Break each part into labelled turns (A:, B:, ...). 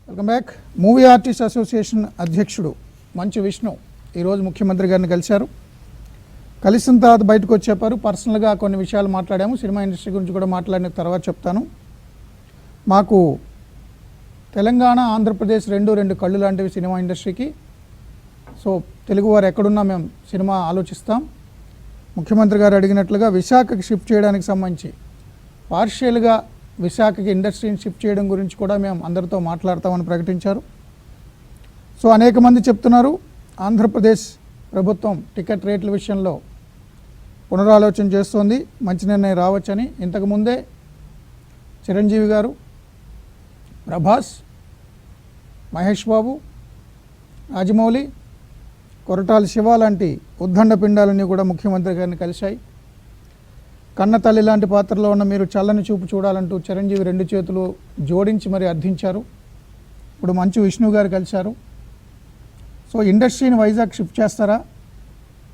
A: Welcome back. Movie artist association అధ్యక్షుడు మంచు విష్ణు ఈరోజు ముఖ్యమంత్రి గారిని కలిశారు. కలిసిన తర్వాత బయటకు వచ్చి చెప్పారు, పర్సనల్గా కొన్ని విషయాలు మాట్లాడాము, సినిమా ఇండస్ట్రీ గురించి కూడా మాట్లాడిన తర్వాత చెప్తాను. మాకు తెలంగాణ ఆంధ్రప్రదేశ్ రెండు కళ్ళు లాంటివి సినిమా ఇండస్ట్రీకి. సో తెలుగువారు ఎక్కడున్నా మేము సినిమా ఆలోచిస్తాం. ముఖ్యమంత్రి గారు అడిగినట్లుగా విశాఖకి షిఫ్ట్ చేయడానికి సంబంధించి పార్షియల్గా విశాఖకి ఇండస్ట్రీని షిఫ్ట్ చేయడం గురించి కూడా మేము అందరితో మాట్లాడతామని ప్రకటించారు. సో అనేక మంది చెప్తున్నారు ఆంధ్రప్రదేశ్ ప్రభుత్వం టికెట్ రేట్ల విషయంలో పునరాలోచన చేస్తోంది, మంచి నిర్ణయం రావచ్చని. ఇంతకుముందే చిరంజీవి గారు, ప్రభాస్, మహేష్ బాబు, రాజమౌళి, కొరటాల శివ లాంటి ఉద్దండ పిండాలన్నీ కూడా ముఖ్యమంత్రి గారిని కలిశాయి. కన్న తల్లి లాంటి పాత్రలో ఉన్న మీరు చల్లని చూపు చూడాలంటూ చిరంజీవి రెండు చేతులు జోడించి మరి అర్థించారు. ఇప్పుడు మంచు విష్ణు గారు కలిశారు. సో ఇండస్ట్రీని వైజాగ్ షిఫ్ట్ చేస్తారా?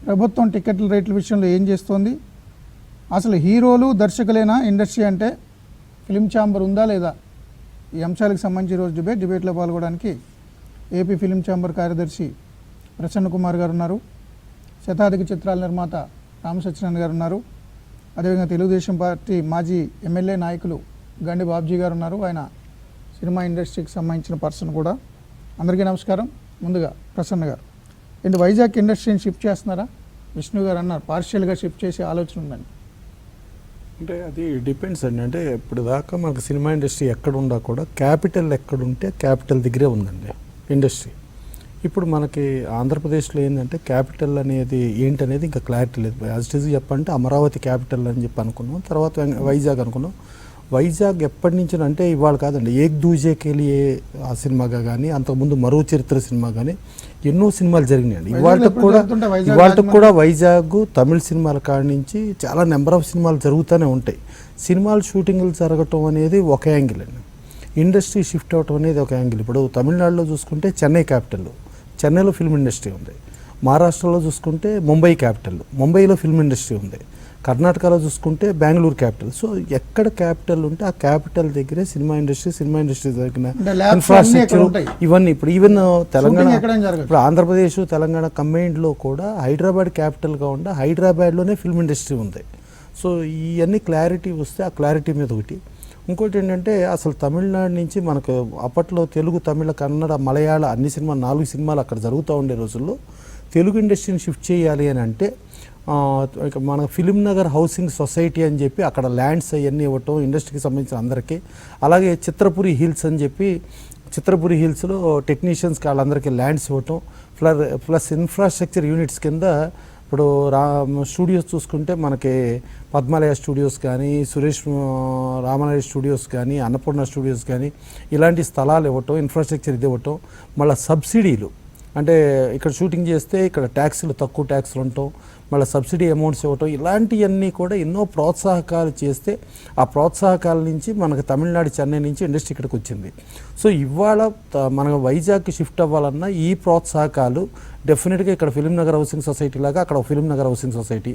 A: ప్రభుత్వం టికెట్ల రేట్ల విషయంలో ఏం చేస్తోంది? అసలు హీరోలు దర్శకులేనా ఇండస్ట్రీ అంటే? ఫిలిం ఛాంబర్ ఉందా లేదా? ఈ అంశాలకు సంబంధించి ఈరోజు డిబేట్లో పాల్గొనడానికి ఏపీ ఫిలిం ఛాంబర్ కార్యదర్శి ప్రసన్న కుమార్ గారు ఉన్నారు, శతాధిక చిత్రాల నిర్మాత రామసత్యనారాయణ గారు ఉన్నారు, అదేవిధంగా తెలుగుదేశం పార్టీ మాజీ ఎమ్మెల్యే నాయకులు గండి బాబ్జీ గారు ఉన్నారు, ఆయన సినిమా ఇండస్ట్రీకి సంబంధించిన పర్సన్ కూడా. అందరికీ నమస్కారం. ముందుగా ప్రసన్న గారు, ఏంటి వైజాగ్ ఇండస్ట్రీని షిఫ్ట్ చేస్తున్నారా? విష్ణు గారు అన్నారు పార్షియల్గా షిఫ్ట్ చేసే ఆలోచన ఉందని.
B: అంటే అది డిపెండ్స్ అండి. అంటే ఇప్పుడు దాకా మనకు సినిమా ఇండస్ట్రీ ఎక్కడ ఉండా కూడా క్యాపిటల్ ఎక్కడుంటే క్యాపిటల్ దగ్గరే ఉందండి ఇండస్ట్రీ. ఇప్పుడు మనకి ఆంధ్రప్రదేశ్లో ఏంటంటే క్యాపిటల్ అనేది ఏంటనేది ఇంకా క్లారిటీ లేదు. యాజ్ ఇట్ ఈజ్ చెప్పంటే అమరావతి క్యాపిటల్ అని చెప్పి అనుకున్నాం, తర్వాత వైజాగ్ అనుకున్నాం. వైజాగ్ ఎప్పటి నుంచి అంటే ఇవాళ కాదండి, ఏక్ దూజేకెళ్ళి ఆ సినిమాగా కానీ అంతకుముందు మరో చరిత్ర సినిమా కానీ ఎన్నో సినిమాలు జరిగినాయండి. ఇవాళకి కూడా వైజాగ్ తమిళ సినిమాల కాడి నుంచి చాలా నెంబర్ ఆఫ్ సినిమాలు జరుగుతూనే ఉంటాయి. సినిమాలు షూటింగ్లు జరగటం అనేది ఒక యాంగిల్ అండి, ఇండస్ట్రీ షిఫ్ట్ అవటం అనేది ఒక యాంగిల్. ఇప్పుడు తమిళనాడులో చూసుకుంటే చెన్నై క్యాపిటల్, చెన్నైలో ఫిల్మ్ ఇండస్ట్రీ ఉంది. మహారాష్ట్రలో చూసుకుంటే ముంబై క్యాపిటల్, ముంబైలో ఫిల్మ్ ఇండస్ట్రీ ఉంది. కర్ణాటకలో చూసుకుంటే బెంగళూరు క్యాపిటల్. సో ఎక్కడ క్యాపిటల్ ఉంటే ఆ క్యాపిటల్ దగ్గరే సినిమా ఇండస్ట్రీ జరిగిన ఇన్ఫ్రాస్ట్రక్చర్ ఇవన్నీ. ఇప్పుడు ఈవెన్ తెలంగాణ, ఇప్పుడు ఆంధ్రప్రదేశ్ తెలంగాణ కంబైన్డ్లో కూడా హైదరాబాద్ క్యాపిటల్గా ఉండే హైదరాబాద్లోనే ఫిల్మ్ ఇండస్ట్రీ ఉంది. సో ఇవన్నీ క్లారిటీ వస్తే ఆ క్లారిటీ మీద ఒకటి. ఇంకోటి ఏంటంటే అసలు తమిళనాడు నుంచి మనకు అప్పట్లో తెలుగు, తమిళ, కన్నడ, మలయాళ అన్ని సినిమాలు 4 సినిమాలు అక్కడ జరుగుతూ ఉండే రోజుల్లో తెలుగు ఇండస్ట్రీని షిఫ్ట్ చేయాలి అని అంటే మన ఫిలిం నగర్ హౌసింగ్ సొసైటీ అని చెప్పి అక్కడ ల్యాండ్స్ అవన్నీ ఇవ్వటం ఇండస్ట్రీకి సంబంధించిన అందరికీ. అలాగే చిత్రపురి హిల్స్ అని చెప్పి చిత్రపురి హిల్స్లో టెక్నీషియన్స్కి వాళ్ళందరికీ ల్యాండ్స్ ఇవ్వటం, ప్లస్ ఇన్ఫ్రాస్ట్రక్చర్ యూనిట్స్ కింద ఇప్పుడు స్టూడియోస్ చూసుకుంటే మనకి పద్మాలయ స్టూడియోస్ కానీ, సురేష్ రామనాయుడు స్టూడియోస్ కానీ, అన్నపూర్ణ స్టూడియోస్ కానీ ఇలాంటి స్థలాలు ఇవ్వటం, ఇన్ఫ్రాస్ట్రక్చర్ ఇది ఇవ్వటం, మళ్ళీ సబ్సిడీలు అంటే ఇక్కడ షూటింగ్ చేస్తే ఇక్కడ ట్యాక్సులు తక్కువ ట్యాక్సులు ఉండటం, మళ్ళీ సబ్సిడీ అమౌంట్స్ ఇవ్వటం, ఇలాంటివన్నీ కూడా ఎన్నో ప్రోత్సాహకాలు చేస్తే ఆ ప్రోత్సాహకాల నుంచి మనకు తమిళనాడు, చెన్నై నుంచి ఇండస్ట్రీ ఇక్కడికి వచ్చింది. సో ఇవాళ మనకు వైజాగ్కి షిఫ్ట్ అవ్వాలన్నా ఈ ప్రోత్సాహకాలు డెఫినెట్గా ఇక్కడ ఫిలిం నగర్ హౌసింగ్ సొసైటీ లాగా అక్కడ ఒక ఫిలిం నగర్ హౌసింగ్ సొసైటీ,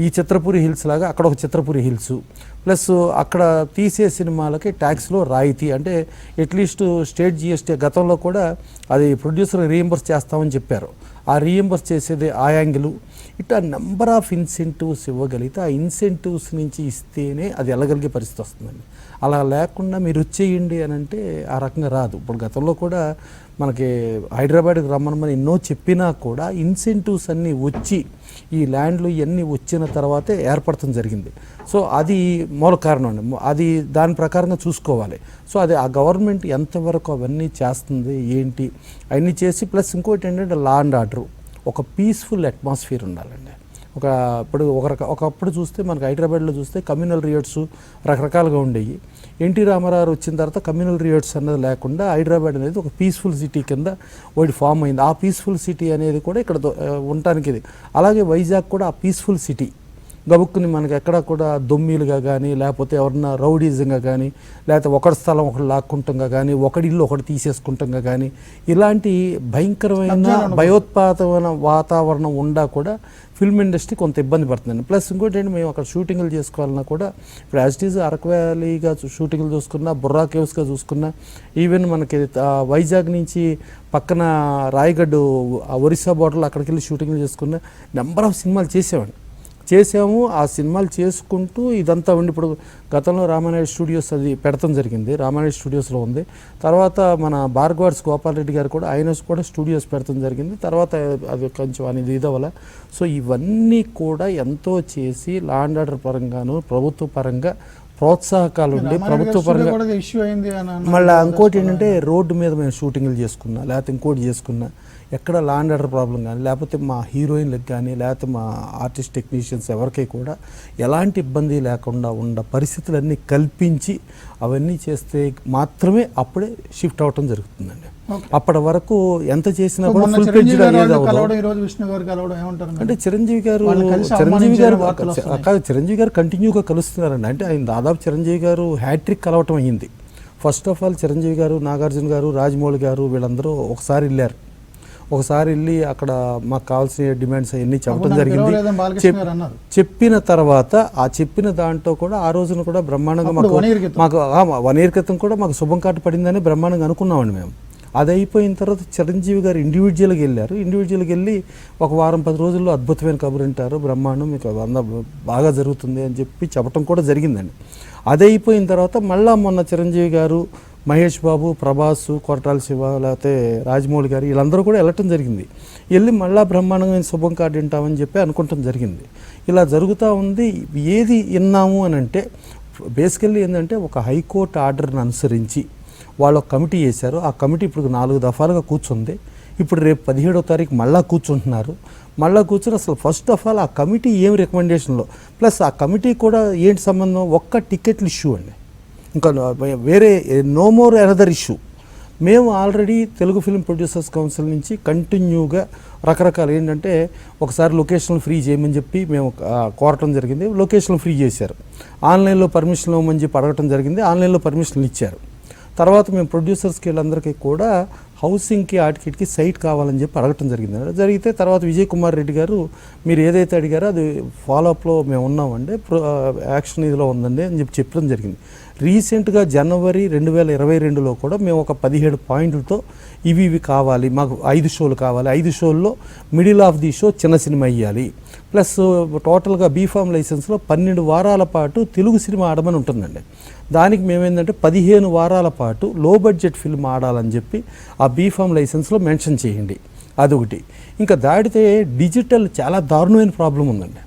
B: ఈ చిత్రపురి హిల్స్ లాగా అక్కడ ఒక చిత్రపురి హిల్స్, ప్లస్ అక్కడ తీసే సినిమాలకి ట్యాక్స్లో రాయితీ, అంటే అట్లీస్ట్ స్టేట్ జిఎస్టీ గతంలో కూడా అది ప్రొడ్యూసర్ రీఎంబర్స్ చేస్తామని చెప్పారు, ఆ రీఎంబర్స్ చేసేది ఆ యాంగిల్. ఇట్లా నెంబర్ ఆఫ్ ఇన్సెంటివ్స్ ఇవ్వగలిగితే ఆ ఇన్సెంటివ్స్ నుంచి ఇస్తేనే అది వెళ్ళగలిగే పరిస్థితి వస్తుందండి. అలా లేకుండా మీరు వచ్చేయండి అని అంటే ఆ రకంగా రాదు. ఇప్పుడు గతంలో కూడా మనకి హైదరాబాద్కి రమ్మని ఎన్నో చెప్పినా కూడా ఇన్సెంటివ్స్ అన్నీ వచ్చి ఈ ల్యాండ్లు ఇవన్నీ వచ్చిన తర్వాతే ఏర్పడటం జరిగింది. సో అది మూల కారణం అండి, అది దాని ప్రకారంగా చూసుకోవాలి. సో అది ఆ గవర్నమెంట్ ఎంతవరకు అవన్నీ చేస్తుంది ఏంటి అవన్నీ చేసి, ప్లస్ ఇంకోటి ఏంటంటే లా అండ్ ఆర్డర్, ఒక పీస్ఫుల్ అట్మాస్ఫియర్ ఉండాలండి. ఒకప్పుడు చూస్తే మనకు హైదరాబాద్లో చూస్తే కమ్యూనల్ రియోట్స్ రకరకాలుగా ఉండేవి. ఎన్టీ రామారావు వచ్చిన తర్వాత కమ్యూనల్ రియోట్స్ అన్నది లేకుండా హైదరాబాద్ అనేది ఒక పీస్ఫుల్ సిటీ కింద ఒకటి ఫామ్ అయింది. ఆ పీస్ఫుల్ సిటీ అనేది కూడా ఇక్కడ ఉండటానికి ఇది. అలాగే వైజాగ్ కూడా ఆ పీస్ఫుల్ సిటీ గబుక్కుని మనకి ఎక్కడ కూడా దొమ్మీలుగా కానీ లేకపోతే ఎవరన్నా రౌడీజంగా కానీ లేకపోతే ఒకటి స్థలం ఒకటి లాక్కుంటంగా కానీ ఒకటి ఇల్లు ఒకటి తీసేసుకుంటంగా కానీ ఇలాంటి భయంకరమైన భయోత్పాదమైన వాతావరణం ఉండా కూడా ఫిల్మ్ ఇండస్ట్రీ కొంత ఇబ్బంది పడుతుందండి. ప్లస్ ఇంకోటి ఏంటి, మేము అక్కడ షూటింగ్లు చేసుకోవాలన్నా కూడా ఇప్పుడు యాజ్ ఇట్ ఈజ్ అరకు వ్యాలీగా షూటింగ్లు చూసుకున్నా, బుర్రా కేవ్స్గా చూసుకున్నా, ఈవెన్ మనకి వైజాగ్ నుంచి పక్కన రాయగఢ్ ఒరిస్సా బోర్డర్లో అక్కడికి వెళ్ళి షూటింగ్లు చేసుకున్న నెంబర్ ఆఫ్ సినిమాలు చేసాము. ఆ సినిమాలు చేసుకుంటూ ఇదంతా ఉండి ఇప్పుడు గతంలో రామానాయుడు స్టూడియోస్ అది పెడతాం జరిగింది, రామానాయుడు స్టూడియోస్లో ఉంది. తర్వాత మన భార్గవాడ్స్ గోపాల్ రెడ్డి గారు కూడా ఆయన కూడా స్టూడియోస్ పెడతాం జరిగింది. తర్వాత అది కొంచెం అనేది ఇదవల. సో ఇవన్నీ కూడా ఎంతో చేసి లా అండ్ ఆర్డర్ పరంగాను ప్రభుత్వ పరంగా ప్రోత్సాహకాలు ఉండి ప్రభుత్వ పరంగా మళ్ళీ ఇంకోటి ఏంటంటే రోడ్డు మీద మేము షూటింగ్లు చేసుకున్నా లేకపోతే ఇంకోటి చేసుకున్నా ఎక్కడ లా అండ్ ఆర్డర్ ప్రాబ్లం కానీ లేకపోతే మా హీరోయిన్లకు కానీ లేకపోతే మా ఆర్టిస్ట్ టెక్నీషియన్స్ ఎవరికి కూడా ఎలాంటి ఇబ్బంది లేకుండా ఉన్న పరిస్థితులన్నీ కల్పించి అవన్నీ చేస్తే మాత్రమే అప్పుడే షిఫ్ట్ అవటం జరుగుతుందండి. అప్పటి వరకు ఎంత చేసినా కూడా ఫుల్ ఫ్లెడ్జ్డ్ అయ్యేది అంటే చిరంజీవి గారు కంటిన్యూగా కలుస్తున్నారండి. అంటే ఆయన దాదాపు చిరంజీవి గారు హ్యాట్రిక్ కలవటం అయ్యింది. ఫస్ట్ ఆఫ్ ఆల్ చిరంజీవి గారు, నాగార్జున గారు, రాజమౌళి గారు వీళ్ళందరూ ఒకసారి వెళ్ళారు. ఒకసారి వెళ్ళి అక్కడ మాకు కావాల్సిన డిమాండ్స్ అవన్నీ చెప్పడం జరిగింది. చెప్పిన తర్వాత ఆ చెప్పిన దాంట్లో కూడా ఆ రోజున కూడా బ్రహ్మాండంగా మాకు 1 year క్రితం కూడా మాకు శుభం కార్డు పడిందని బ్రహ్మాండంగా అనుకున్నామండి మేము. అది అయిపోయిన తర్వాత చిరంజీవి గారు ఇండివిజువల్గా వెళ్ళారు. ఇండివిజువల్గా వెళ్ళి ఒక 10 రోజుల్లో అద్భుతమైన కబురు వింటారు, బ్రహ్మాండం మీకు బాగా జరుగుతుంది అని చెప్పి చెప్పడం కూడా జరిగిందండి. అది అయిపోయిన తర్వాత మళ్ళీ మొన్న చిరంజీవి గారు, మహేష్ బాబు, ప్రభాస్, కొరటాల శివ లేకపోతే రాజమౌళి గారు వీళ్ళందరూ కూడా వెళ్ళటం జరిగింది. వెళ్ళి మళ్ళీ బ్రహ్మాండంగా శుభం కార్డు వింటామని చెప్పి అనుకుంటాం జరిగింది. ఇలా జరుగుతూ ఉంది. ఏది విన్నాము అని అంటే బేసికల్లీ ఏంటంటే ఒక హైకోర్టు ఆర్డర్ని అనుసరించి వాళ్ళు ఒక కమిటీ వేశారు. ఆ కమిటీ ఇప్పుడు 4 దఫాలుగా కూర్చుంది. ఇప్పుడు రేపు 17వ తారీఖు మళ్ళీ కూర్చుంటున్నారు. మళ్ళీ కూర్చొని అసలు ఫస్ట్ ఆఫ్ ఆల్ ఆ కమిటీ ఏం రికమెండేషన్లో ప్లస్ ఆ కమిటీ కూడా ఏంటి సంబంధం, ఒక్క టికెట్లు ఇష్యూ అండి, ఇంకా వేరే నో మోర్ అనదర్ ఇష్యూ. మేము already Telugu film producers council నుంచి కంటిన్యూగా రకరకాలు ఏంటంటే ఒకసారి లొకేషన్లు ఫ్రీ చేయమని చెప్పి మేము కోరటం జరిగింది. లొకేషన్లు ఫ్రీ చేశారు. ఆన్లైన్లో పర్మిషన్లు ఇవ్వమని చెప్పి అడగటం జరిగింది. ఆన్లైన్లో పర్మిషన్లు ఇచ్చారు. తర్వాత మేము ప్రొడ్యూసర్స్కి వీళ్ళందరికీ కూడా హౌసింగ్కి ఆటికిటికి సైట్ కావాలని చెప్పి అడగటం జరిగింది. జరిగితే తర్వాత విజయ్ కుమార్ రెడ్డి గారు మీరు ఏదైతే అడిగారో అది ఫాలోఅప్లో మేము ఉన్నామండి, యాక్షన్ ఇదిలో ఉందండి అని చెప్పి చెప్పడం జరిగింది. రీసెంట్గా జనవరి 2022లో కూడా మేము ఒక 17 పాయింట్లతో ఇవి కావాలి, మాకు 5 షోలు కావాలి, 5 షోల్లో మిడిల్ ఆఫ్ ది షో చిన్న సినిమా ఇవ్వాలి, ప్లస్ టోటల్గా బీఫామ్ లైసెన్స్లో 12 వారాల పాటు తెలుగు సినిమా ఆడమని ఉంటుందండి. దానికి మేమేంటంటే 15 వారాల పాటు లో బడ్జెట్ ఫిల్మ్ ఆడాలని చెప్పి ఆ బీఫామ్ లైసెన్స్లో మెన్షన్ చేయండి. అదొకటి. ఇంకా దాటితే డిజిటల్ చాలా దారుణమైన ప్రాబ్లం ఉందండి.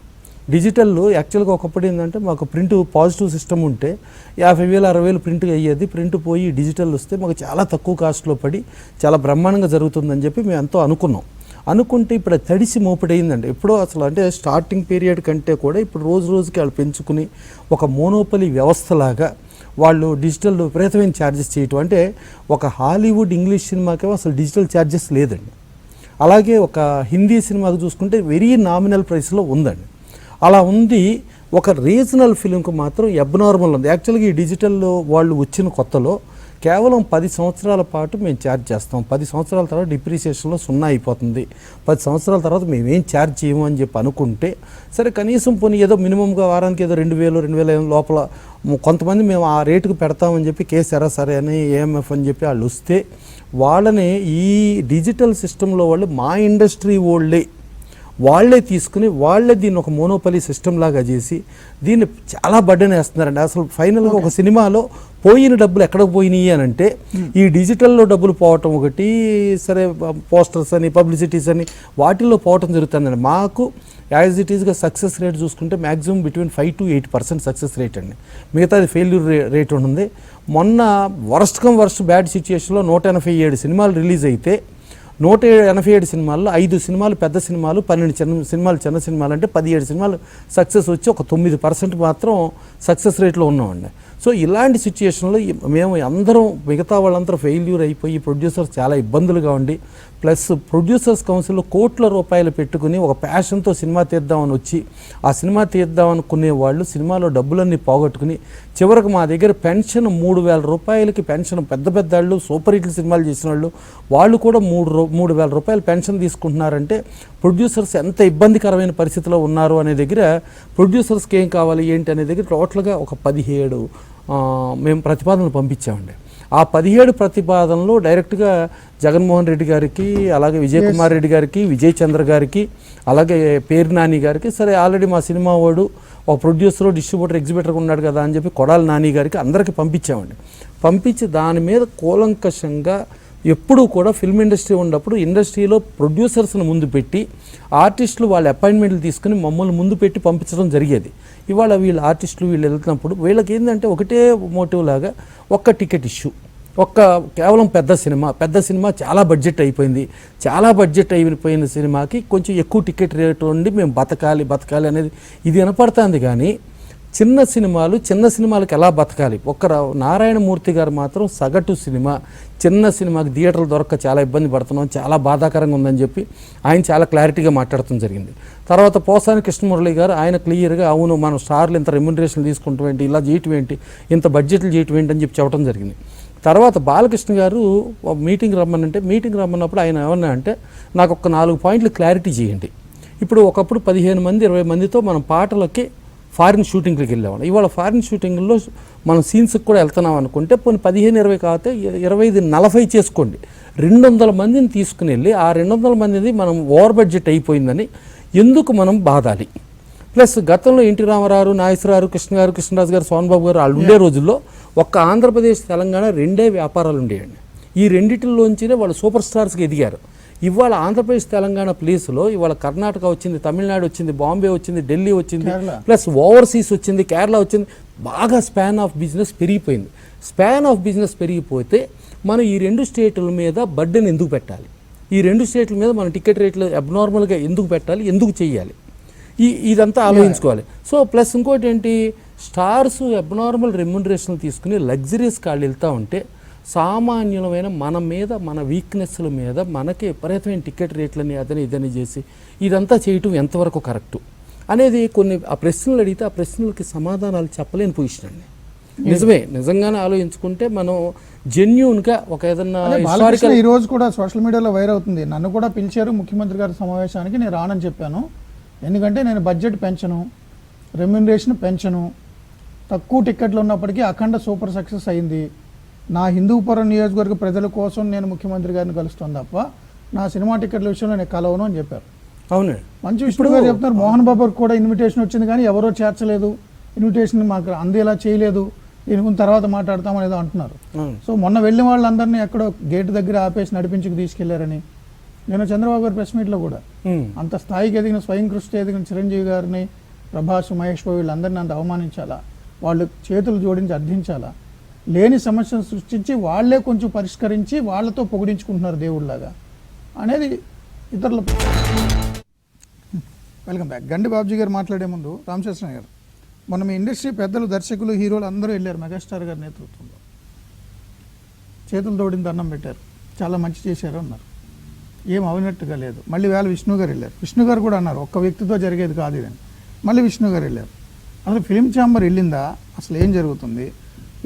B: డిజిటల్లో యాక్చువల్గా ఒకప్పుడు ఏంటంటే మాకు ప్రింట్ పాజిటివ్ సిస్టమ్ ఉంటే 50,000 60,000 ప్రింట్ అయ్యేది. ప్రింట్ పోయి డిజిటల్ వస్తే మాకు చాలా తక్కువ కాస్ట్లో పడి చాలా బ్రహ్మాండంగా జరుగుతుందని చెప్పి మేము ఎంతో అనుకుంటే ఇప్పుడు తడిసి మోపిడయిందండి. ఎప్పుడో అసలు అంటే స్టార్టింగ్ పీరియడ్ కంటే కూడా ఇప్పుడు రోజుకి వాళ్ళు పెంచుకుని ఒక మోనోపలి వ్యవస్థలాగా వాళ్ళు డిజిటల్ విపరీతమైన ఛార్జెస్ చేయటం. అంటే ఒక హాలీవుడ్ ఇంగ్లీష్ సినిమాకేమో అసలు డిజిటల్ ఛార్జెస్ లేదండి. అలాగే ఒక హిందీ సినిమాకి చూసుకుంటే వెరీ నామినల్ ప్రైస్లో ఉందండి. అలా ఉంది. ఒక రీజనల్ ఫిలింకు మాత్రం అబ్నార్మల్ ఉంది. యాక్చువల్గా ఈ డిజిటల్లో వాళ్ళు వచ్చిన కొత్తలో కేవలం 10 సంవత్సరాల పాటు మేము ఛార్జ్ చేస్తాం, 10 సంవత్సరాల తర్వాత డిప్రిసియేషన్లో 0 అయిపోతుంది, 10 సంవత్సరాల తర్వాత మేమేం ఛార్జ్ చేయము అని చెప్పి అనుకుంటే సరే కనీసం పోనీ ఏదో మినిమంగా వారానికి ఏదో 2,000 2,500 లోపల కొంతమంది మేము ఆ రేటుకు పెడతామని చెప్పి కేసీఆర్ సరే అని ఏఎంఎఫ్ అని చెప్పి వాళ్ళు వస్తే వాళ్ళని ఈ డిజిటల్ సిస్టంలో వాళ్ళు మా ఇండస్ట్రీ వాళ్ళే తీసుకుని వాళ్ళే దీన్ని ఒక మోనోపలి సిస్టమ్ లాగా చేసి దీన్ని చాలా బర్డెన్ వేస్తున్నారండి. అసలు ఫైనల్గా ఒక సినిమాలో పోయిన డబ్బులు ఎక్కడికి పోయినాయి అని అంటే ఈ డిజిటల్లో డబ్బులు పోవటం ఒకటి, సరే పోస్టర్స్ అని పబ్లిసిటీస్ అని వాటిల్లో పోవటం జరుగుతుందండి. మాకు యాజ్ ఇట్ ఈస్గా సక్సెస్ రేట్ చూసుకుంటే maximum between 5 to 8% success rate అండి. మిగతాది ఫెయిల్యూర్ రేట్ ఉంటుంది. మొన్న వర్స్ట్ బ్యాడ్ సిచ్యుయేషన్లో 187 సినిమాలు రిలీజ్ అయితే 187 సినిమాల్లో 5 సినిమాలు పెద్ద సినిమాలు, 12 సినిమాలు చిన్న సినిమాలు, అంటే 17 సినిమాలు సక్సెస్ వచ్చి ఒక 9% మాత్రం సక్సెస్ రేట్లో ఉన్నామండి. సో ఇలాంటి సిచ్యుయేషన్లో మేము అందరం మిగతా వాళ్ళందరూ ఫెయిల్యూర్ అయిపోయి ప్రొడ్యూసర్స్ చాలా ఇబ్బందులుగా ఉండి ప్లస్ ప్రొడ్యూసర్స్ కౌన్సిల్లో కోట్ల రూపాయలు పెట్టుకుని ఒక ప్యాషన్తో సినిమా తీద్దామని వచ్చి ఆ సినిమా తీద్దామనుకునే వాళ్ళు సినిమాలో డబ్బులన్నీ పోగొట్టుకుని చివరికి మా దగ్గర పెన్షన్ 3,000 రూపాయలకి పెన్షన్ పెద్ద పెద్ద వాళ్ళు సూపర్ హిట్లు సినిమాలు చేసిన వాళ్ళు కూడా 3,000 రూపాయలు పెన్షన్ తీసుకుంటున్నారంటే ప్రొడ్యూసర్స్ ఎంత ఇబ్బందికరమైన పరిస్థితిలో ఉన్నారు అనే దగ్గర ప్రొడ్యూసర్స్కి ఏం కావాలి ఏంటి అనే దగ్గర టోటల్గా ఒక 17 మేము ప్రతిపాదనలు పంపించామండి. ఆ 17 ప్రతిపాదనలు డైరెక్ట్గా జగన్మోహన్ రెడ్డి గారికి, అలాగే విజయ్ కుమార్ రెడ్డి గారికి, విజయ్ చంద్ర గారికి, అలాగే పేరు నాని గారికి, సరే ఆల్రెడీ మా సినిమా వాడు ఒక ప్రొడ్యూసర్ డిస్ట్రిబ్యూటర్ ఎగ్జిబిటర్గా ఉన్నాడు కదా అని చెప్పి కొడాలి నాని గారికి అందరికీ పంపించామండి. పంపించి దాని మీద కూలంకషంగా ఎప్పుడూ కూడా ఫిల్మ్ ఇండస్ట్రీ ఉన్నప్పుడు ఇండస్ట్రీలో ప్రొడ్యూసర్స్ని ముందు పెట్టి ఆర్టిస్టులు వాళ్ళ అపాయింట్మెంట్లు తీసుకుని మమ్మల్ని ముందు పెట్టి పంపించడం జరిగేది. ఇవాళ వీళ్ళ ఆర్టిస్టులు వీళ్ళు వెళ్తున్నప్పుడు వీళ్ళకి ఏంటంటే ఒకటే మోటివ్ లాగా ఒక్క టికెట్ ఇష్యూ, కేవలం పెద్ద సినిమా చాలా బడ్జెట్ అయిపోయింది, చాలా బడ్జెట్ అయిపోయిన సినిమాకి కొంచెం ఎక్కువ టికెట్ రేటు ఉండి మేము బతకాలి అనేది ఇది వినపడుతుంది. కానీ చిన్న సినిమాలకు ఎలా బతకాలి? నారాయణమూర్తి గారు మాత్రం సగటు చిన్న సినిమాకి థియేటర్లు దొరక్క చాలా ఇబ్బంది పడుతున్నాం, చాలా బాధాకరంగా ఉందని చెప్పి ఆయన చాలా క్లారిటీగా మాట్లాడటం జరిగింది. తర్వాత పోసాని కృష్ణమురళి గారు ఆయన క్లియర్గా అవును మనం స్టార్లు ఇంత రెమ్యునరేషన్ తీసుకుంటాం ఏంటి, ఇలా చేయటం ఏంటి, ఇంత బడ్జెట్లు చేయటం ఏంటి అని చెప్పి చెప్పడం జరిగింది. తర్వాత బాలకృష్ణ గారు మీటింగ్ రమ్మన్నప్పుడు ఆయన ఏమన్నా అంటే నాకు ఒక 4 పాయింట్లు క్లారిటీ చేయండి. ఇప్పుడు ఒకప్పుడు 15 మంది 20 మందితో మనం పాటలకి ఫారిన్ షూటింగ్కి వెళ్ళేవాళ్ళం. ఇవాళ ఫారిన్ షూటింగ్లో మనం సీన్స్కి కూడా వెళ్తున్నాం అనుకుంటే పోనీ 15-20 కాకపోతే 25-40 చేసుకోండి. 200 మందిని తీసుకుని వెళ్ళి ఆ 200 మందిని మనం ఓవర్ బడ్జెట్ అయిపోయిందని ఎందుకు మనం బాధాలి? ప్లస్ గతంలో ఎన్టీ రామారావు, నాగేశ్వరరావు, కృష్ణరాజు గారు, సోన్ బాబు గారు వాళ్ళు ఉండే రోజుల్లో ఒక్క ఆంధ్రప్రదేశ్ తెలంగాణ 2 వ్యాపారాలు ఉండేయండి. ఈ రెండిటిలోంచినే వాళ్ళు సూపర్ స్టార్స్కి ఎదిగారు. ఇవాళ ఆంధ్రప్రదేశ్ తెలంగాణ ప్లేస్లో ఇవాళ కర్ణాటక వచ్చింది, తమిళనాడు వచ్చింది, బాంబే వచ్చింది, ఢిల్లీ వచ్చింది, ప్లస్ ఓవర్సీస్ వచ్చింది, కేరళ వచ్చింది. బాగా స్పాన్ ఆఫ్ బిజినెస్ పెరిగిపోయింది. స్పాన్ ఆఫ్ బిజినెస్ పెరిగిపోతే మనం ఈ 2 స్టేట్ల మీద బర్డెన్ ఎందుకు పెట్టాలి? ఈ 2 స్టేట్ల మీద మనం టికెట్ రేట్లు అబ్నార్మల్గా ఎందుకు పెట్టాలి, ఎందుకు చెయ్యాలి? ఇదంతా ఆలోచించుకోవాలి. సో ప్లస్ ఇంకోటి ఏంటి, స్టార్స్ అబ్నార్మల్ రెమ్యునరేషన్లు తీసుకుని లగ్జరీస్ కాళ్ళు వెళ్తూ ఉంటే సామాన్యులమైన మన వీక్నెస్ల మీద మనకి విపరీతమైన టికెట్ రేట్లని ఇదని చేసి ఇదంతా చేయటం ఎంతవరకు కరెక్టు అనేది కొన్ని ఆ ప్రశ్నలు అడిగితే ఆ ప్రశ్నలకి సమాధానాలు చెప్పలేని పొజిషన్ అండి. నిజంగానే ఆలోచించుకుంటే మనం జెన్యూన్గా ఒక ఏదన్నా హిస్టారికల్.
A: ఈ రోజు కూడా సోషల్ మీడియాలో వైరల్ అవుతుంది. నన్ను కూడా పిలిచారు ముఖ్యమంత్రి గారి సమావేశానికి, నేను రానని చెప్పాను. ఎందుకంటే నేను బడ్జెట్ పెంచను, రెమ్యునరేషన్ పెంచను, తక్కువ టికెట్లు ఉన్నప్పటికీ అఖండ సూపర్ సక్సెస్ అయింది. నా హిందూపురం నియోజకవర్గ ప్రజల కోసం నేను ముఖ్యమంత్రి గారిని కలుస్తాను తప్ప నా సినిమా టికెట్ల విషయంలో నేను కలవను అని చెప్పారు.
B: అవును,
A: మంచి విష్ణు గారు చెప్తున్నారు. మోహన్ బాబుకి కూడా ఇన్విటేషన్ వచ్చింది కానీ ఎవరో చేర్చలేదు, ఇన్విటేషన్ మాకు అందేలా చేయలేదు, దీని గురించి తర్వాత మాట్లాడతామనేదో అంటున్నారు. సో మొన్న వెళ్ళిన వాళ్ళందరినీ ఎక్కడో గేట్ దగ్గర ఆపేసి నడిపించుకు తీసుకెళ్లారని నేను చంద్రబాబు గారి ప్రెస్ మీట్లో కూడా అంత స్థాయికి ఎదిగిన స్వయం కృషి ఎదిగిన చిరంజీవి గారిని, ప్రభాస్, మహేష్ బాబు వీళ్ళందరినీ అంత అవమానించాలా, వాళ్ళు చేతులు జోడించి అర్థించాలా? లేని సమస్యను సృష్టించి వాళ్లే కొంచెం పరిష్కరించి వాళ్లతో పొగిడించుకుంటున్నారు దేవుళ్ళలాగా అనేది ఇతరుల. Welcome back. గండి బాబుజీ గారు మాట్లాడే ముందు రామకృష్ణ గారు, మొన్న మీ ఇండస్ట్రీ పెద్దలు, దర్శకులు, హీరోలు అందరూ వెళ్ళారు మెగాస్టార్ గారి నేతృత్వంలో, చేతులు తోడిన దండం పెట్టారు, చాలా మంచి చేశారు అన్నారు. ఏం అవినట్టుగా లేదు. మళ్ళీ వేళ విష్ణు గారు వెళ్ళారు. విష్ణు గారు కూడా అన్నారు ఒక్క వ్యక్తితో జరిగేది కాదు ఇదని. మళ్ళీ విష్ణు గారు వెళ్ళారు. అసలు ఫిలిం ఛాంబర్ వెళ్ళిందా? అసలు ఏం జరుగుతుంది?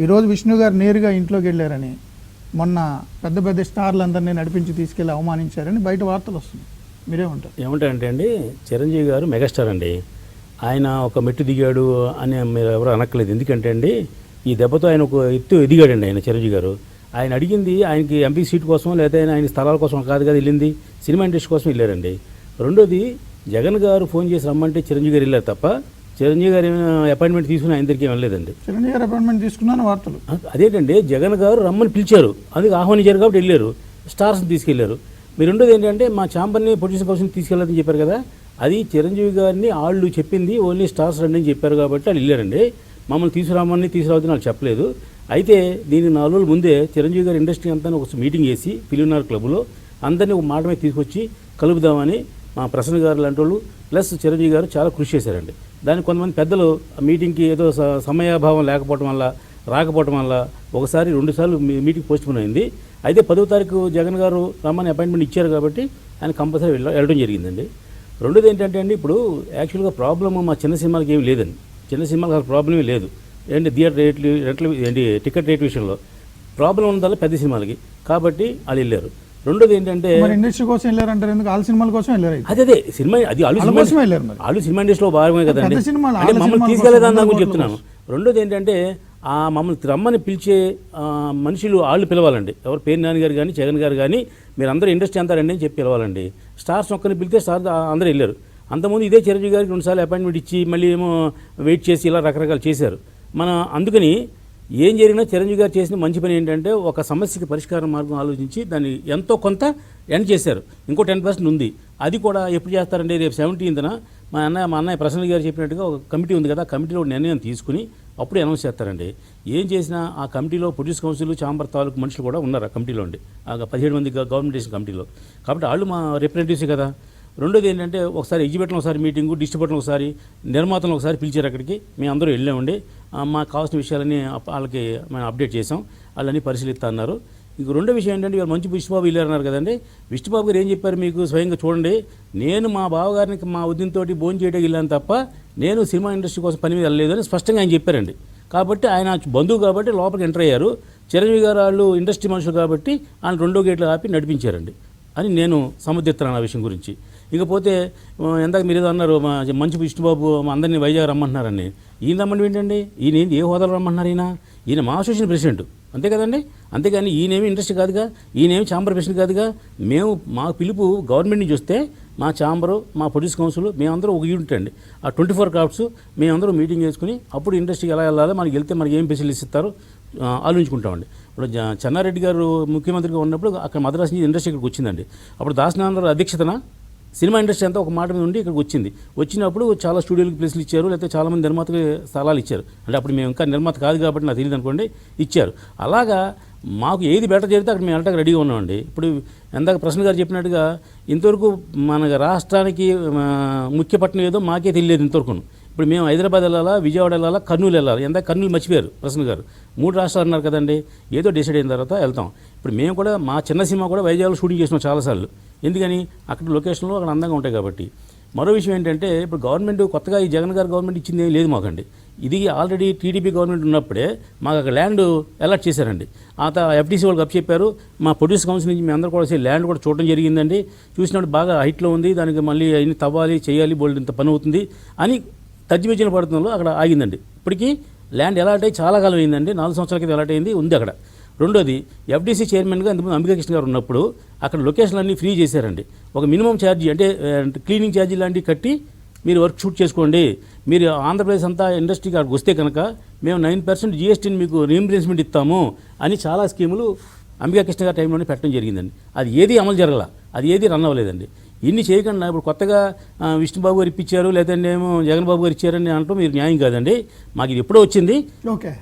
A: ఈరోజు విష్ణు గారు నేరుగా ఇంట్లోకి వెళ్ళారని, మొన్న పెద్ద పెద్ద స్టార్లు అందరినీ నడిపించి తీసుకెళ్ళి అవమానించారని బయట వార్తలు వస్తుంది. మీరేమంటారు?
C: ఏమంటారంటే అండి, చిరంజీవి గారు మెగాస్టార్ అండి, ఆయన ఒక మెట్టు దిగాడు అని మీరు ఎవరు అనక్కలేదు. ఎందుకంటే అండి ఈ దెబ్బతో ఆయన ఒక ఎత్తు ఎదిగాడండి. ఆయన చిరంజీవి గారు ఆయన అడిగింది ఆయనకి ఎంపీ సీట్ కోసం లేదా ఆయన స్థలాల కోసం కాదు కదా వెళ్ళింది, సినిమా ఇండస్ట్రీ కోసం వెళ్ళారండి. రెండోది జగన్ గారు ఫోన్ చేసి రమ్మంటే చిరంజీవి గారు వెళ్ళారు తప్ప చిరంజీవి గారు అపాయింట్మెంట్ తీసుకుని ఆయన దగ్గరికి వెళ్ళలేదండి.
A: చిరంజీవి గారు అపాయింట్మెంట్ తీసుకున్నాను వార్తలు
C: అదేంటండి, జగన్ గారు రమ్మని పిలిచారు, అందుకు ఆహ్వానించారు కాబట్టి వెళ్ళారు, స్టార్స్ని తీసుకెళ్లారు. మీరు రెండోది ఏంటంటే మా ఛాంబర్ని ప్రొడ్యూసర్ కౌన్సిల్ని తీసుకెళ్ళాలని చెప్పారు కదా, అది చిరంజీవి గారిని వాళ్ళు చెప్పింది ఓన్లీ స్టార్స్ రండి అని చెప్పారు కాబట్టి వాళ్ళు వెళ్ళారండి. మమ్మల్ని తీసుకురావద్దని నాకు చెప్పలేదు. అయితే దీనికి 4 రోజుల ముందే చిరంజీవి గారి ఇండస్ట్రీ అంతా ఒక మీటింగ్ చేసి ఫిలింనగర్ క్లబ్లో అందరినీ ఒక మాట మీద తీసుకొచ్చి కలుపుదామని మా ప్రసన్న గారు లాంటి వాళ్ళు ప్లస్ చిరంజీవి గారు చాలా కృషి చేశారండి. దానికి కొంతమంది పెద్దలు మీటింగ్కి ఏదో సమయాభావం లేకపోవడం వల్ల రాకపోవడం వల్ల ఒకసారి 2 సార్లు మీటింగ్ పోస్ట్పోన్ అయింది. అయితే 10వ తారీఖు జగన్ గారు రమ్మని అపాయింట్మెంట్ ఇచ్చారు కాబట్టి ఆయన కంపల్సరీ వెళ్ళడం జరిగిందండి. రెండోది ఏంటంటే అండి, ఇప్పుడు యాక్చువల్గా ప్రాబ్లమ్ మా చిన్న సినిమాలకి ఏమి లేదండి. చిన్న సినిమాలకు అసలు ప్రాబ్లమే లేదు. ఏంటి థియేటర్ రేట్లు ఏంటి టికెట్ రేట్ విషయంలో ప్రాబ్లం ఉండాలి పెద్ద సినిమాలకి, కాబట్టి వాళ్ళు వెళ్ళారు. రెండోది ఏంటంటే
A: ఇండస్ట్రీ కోసం వెళ్ళారంటారు, ఎందుకు వాళ్ళ సినిమాల కోసం వెళ్ళారు?
C: అదే సినిమా, అది వాళ్ళు సినిమా ఇండస్ట్రీలో భాగమే కదండి, అంటే మమ్మల్ని తీసుకెళ్లేదని దాని గురించి చెప్తున్నాను. రెండోది ఏంటంటే మమ్మల్ని రమ్మని పిలిచే మనుషులు వాళ్ళు పిలవాలండి. ఎవరు పేరు నాని గారు కానీ జగన్ గారు కానీ మీరు అందరూ ఇండస్ట్రీ అంతా రండి అని చెప్పి పిలవాలండి. స్టార్స్ ఒక్కరిని పిలితే స్టార్ అందరూ వెళ్ళారు. అంతకుముందు ఇదే చిరంజీవి గారికి 2 సార్లు అపాయింట్మెంట్ ఇచ్చి మళ్ళీ ఏమో వెయిట్ చేసి ఇలా రకరకాలు చేశారు. అందుకని ఏం జరిగినా చిరంజీవి గారు చేసిన మంచి పని ఏంటంటే ఒక సమస్యకి పరిష్కార మార్గం ఆలోచించి దాన్ని ఎంతో కొంత ఎండ్ చేశారు. ఇంకో 10% ఉంది, అది కూడా ఎప్పుడు చేస్తారంటే రేపు 17న మా అన్నయ్య ప్రసన్న గారు చెప్పినట్టుగా ఒక కమిటీ ఉంది కదా, ఆ కమిటీలో నిర్ణయం తీసుకుని అప్పుడే అనౌన్స్ చేస్తారండి. ఏం చేసినా ఆ కమిటీలో ప్రొడ్యూస్ కౌన్సిల్ చాంబర్ తాలూకు మనుషులు కూడా ఉన్నారు ఆ కమిటీలో అండి, ఆ 17 మంది గవర్నమెంట్ చేసిన కమిటీలో. కాబట్టి వాళ్ళు మా రిప్రజెంటేటివ్సే కదా. రెండోది ఏంటంటే ఒకసారి ఎగ్జిబిట్లో ఒకసారి మీటింగు, డిస్ట్రిబ్యూటర్లో ఒకసారి, నిర్మాతలను ఒకసారి పిలిచారు అక్కడికి. మేము అందరూ వెళ్ళామండి. మాకు కావాల్సిన విషయాలన్నీ వాళ్ళకి మేము అప్డేట్ చేసాం, వాళ్ళన్నీ పరిశీలిస్తా అన్నారు. ఇంక రెండో విషయం ఏంటంటే ఇవాళ మంచి విష్ణుబాబు వెళ్ళారన్నారు కదండి. విష్ణుబాబు గారు ఏం చెప్పారు మీకు స్వయంగా చూడండి, నేను మా బావగారికి మా ఉద్యంతో భోజనం చేయడానికి వెళ్ళాను తప్ప నేను సినిమా ఇండస్ట్రీ కోసం పని మీద వెళ్ళలేదు అని స్పష్టంగా ఆయన చెప్పారండి. కాబట్టి ఆయన బంధువు కాబట్టి లోపలికి ఎంటర్ అయ్యారు. చిరంజీవి గారు వాళ్ళు ఇండస్ట్రీ మనుషులు కాబట్టి ఆయన 2వ గేట్లు ఆపి నడిపించారండి అని నేను సముద్రిస్తున్నాను ఆ విషయం గురించి. ఇకపోతే ఎందాక మీరు ఏదో అన్నారు మంచి విష్ణుబాబు అందరినీ వైజాగ్ రమ్మంటున్నారని. ఈయన రమ్మండి ఏంటండి, ఈయన ఏంటి ఏ హోదాలో రమ్మంటున్నారు? ఈయన మా అసోసియేషన్ ప్రెసిడెంట్ అంతే కదండి. అంతేగాని ఈయనేమి ఇండస్ట్రీ కాదుగా, ఈయనేమి ఛాంబర్ ప్రెసిడెంట్ కాదుగా. మా పిలుపు గవర్నమెంట్ నుంచి వస్తే మా ఛాంబరు, మా ప్రొడ్యూస్ కౌన్సిల్ మేమందరూ ఒక యూనిట్ అండి. ఆ 24 క్రాఫ్ట్స్ మేమందరూ మీటింగ్ చేసుకుని అప్పుడు ఇండస్ట్రీకి ఎలా వెళ్ళాలి, మనకి వెళ్తే మనకి ఏం ఫెసిలిటీస్ ఇస్తారు ఆలోచించుకుంటామండి. ఇప్పుడు చెన్నారెడ్డి గారు ముఖ్యమంత్రిగా ఉన్నప్పుడు అక్కడ మద్రాసు నుంచి ఇండస్ట్రీ ఇక్కడికి వచ్చిందండి. అప్పుడు దాసనారాయణ అధ్యక్షతన సినిమా ఇండస్ట్రీ అంతా ఒక మాట మీద ఉండి ఇక్కడికి వచ్చింది. వచ్చినప్పుడు చాలా స్టూడియోలకు ప్లేస్లు ఇచ్చారు, లేకపోతే చాలామంది నిర్మాతకి స్థలాలు ఇచ్చారు. అంటే అప్పుడు మేము ఇంకా నిర్మాత కాదు కాబట్టి నాకు తెలియదు అనుకోండి, ఇచ్చారు. అలాగా మాకు ఏది బెటర్ జరిగితే అక్కడ మేము వెళ్ళటానికి రెడీగా ఉన్నామండి. ఇప్పుడు ఎందాక ప్రసన్న గారు చెప్పినట్టుగా ఇంతవరకు మన రాష్ట్రానికి ముఖ్య పట్టణం ఏదో మాకే తెలియదు ఇంతవరకు. ఇప్పుడు మేము హైదరాబాద్ వెళ్ళాలా, విజయవాడ వెళ్ళాలా, కర్నూలు వెళ్ళాలి. ఎందాక కర్నూలు మర్చిపోయారు ప్రసన్న గారు. 3 రాష్ట్రాలు అన్నారు కదండి, ఏదో డిసైడ్ అయిన తర్వాత వెళ్తాం. ఇప్పుడు మేము కూడా మా చిన్న సినిమా కూడా వైజాగ్లో షూటింగ్ చేసినాం చాలాసార్లు. ఎందుకని అక్కడ లొకేషన్లో అక్కడ అందంగా ఉంటాయి కాబట్టి. మరో విషయం ఏంటంటే ఇప్పుడు గవర్నమెంట్ కొత్తగా ఈ జగన్ గారు గవర్నమెంట్ ఇచ్చింది ఏం లేదు మాకండి. ఇది ఆల్రెడీ టీడీపీ గవర్నమెంట్ ఉన్నప్పుడే మాకు అక్కడ ల్యాండ్ అలాట్ చేశారండి. ఎఫ్టీసీ వాళ్ళకి అప్ చెప్పారు. మా ప్రొడ్యూస్ కౌన్సిల్ నుంచి మేము అందరూ కూడా ల్యాండ్ కూడా చూడడం జరిగిందండి. చూసినప్పుడు బాగా హైట్లో ఉంది, దానికి మళ్ళీ అన్ని తవ్వాలి చేయాలి, బోల్డ్ ఇంత పని అవుతుంది అని తర్జుమీచిన పడుతుందో అక్కడ ఆగిందండి. ఇప్పటికీ ల్యాండ్ అలాట్ అయ్యి చాలా కాలం అయిందండి, 4 సంవత్సరాల క్రితం అలాట్ అయింది, ఉంది అక్కడ. రెండోది ఎఫ్డీసీ చైర్మన్గా ఇంతకుముందు అంబికాకృష్ణ గారు ఉన్నప్పుడు అక్కడ లొకేషన్లు అన్నీ ఫ్రీ చేశారండి. ఒక మినిమం ఛార్జీ అంటే క్లీనింగ్ ఛార్జీ లాంటివి కట్టి మీరు వర్క్ షూట్ చేసుకోండి. మీరు ఆంధ్రప్రదేశ్ అంతా ఇండస్ట్రీకి అక్కడికి వస్తే కనుక మేము 9% జీఎస్టీని మీకు రీయింబర్స్మెంట్ ఇస్తాము అని చాలా స్కీములు అంబికాకృష్ణ గారి టైంలోనే పెట్టడం జరిగిందండి. అది ఏది అమలు జరగల, అది ఏది రన్ అవ్వలేదండి. ఇన్ని చేయకుండా ఇప్పుడు కొత్తగా విష్ణుబాబు గారు ఇప్పించారు, లేదంటే ఏమో జగన్ బాబు గారు ఇచ్చారని అంటూ మీరు న్యాయం కాదండి. మాకు ఇది ఎప్పుడో వచ్చింది,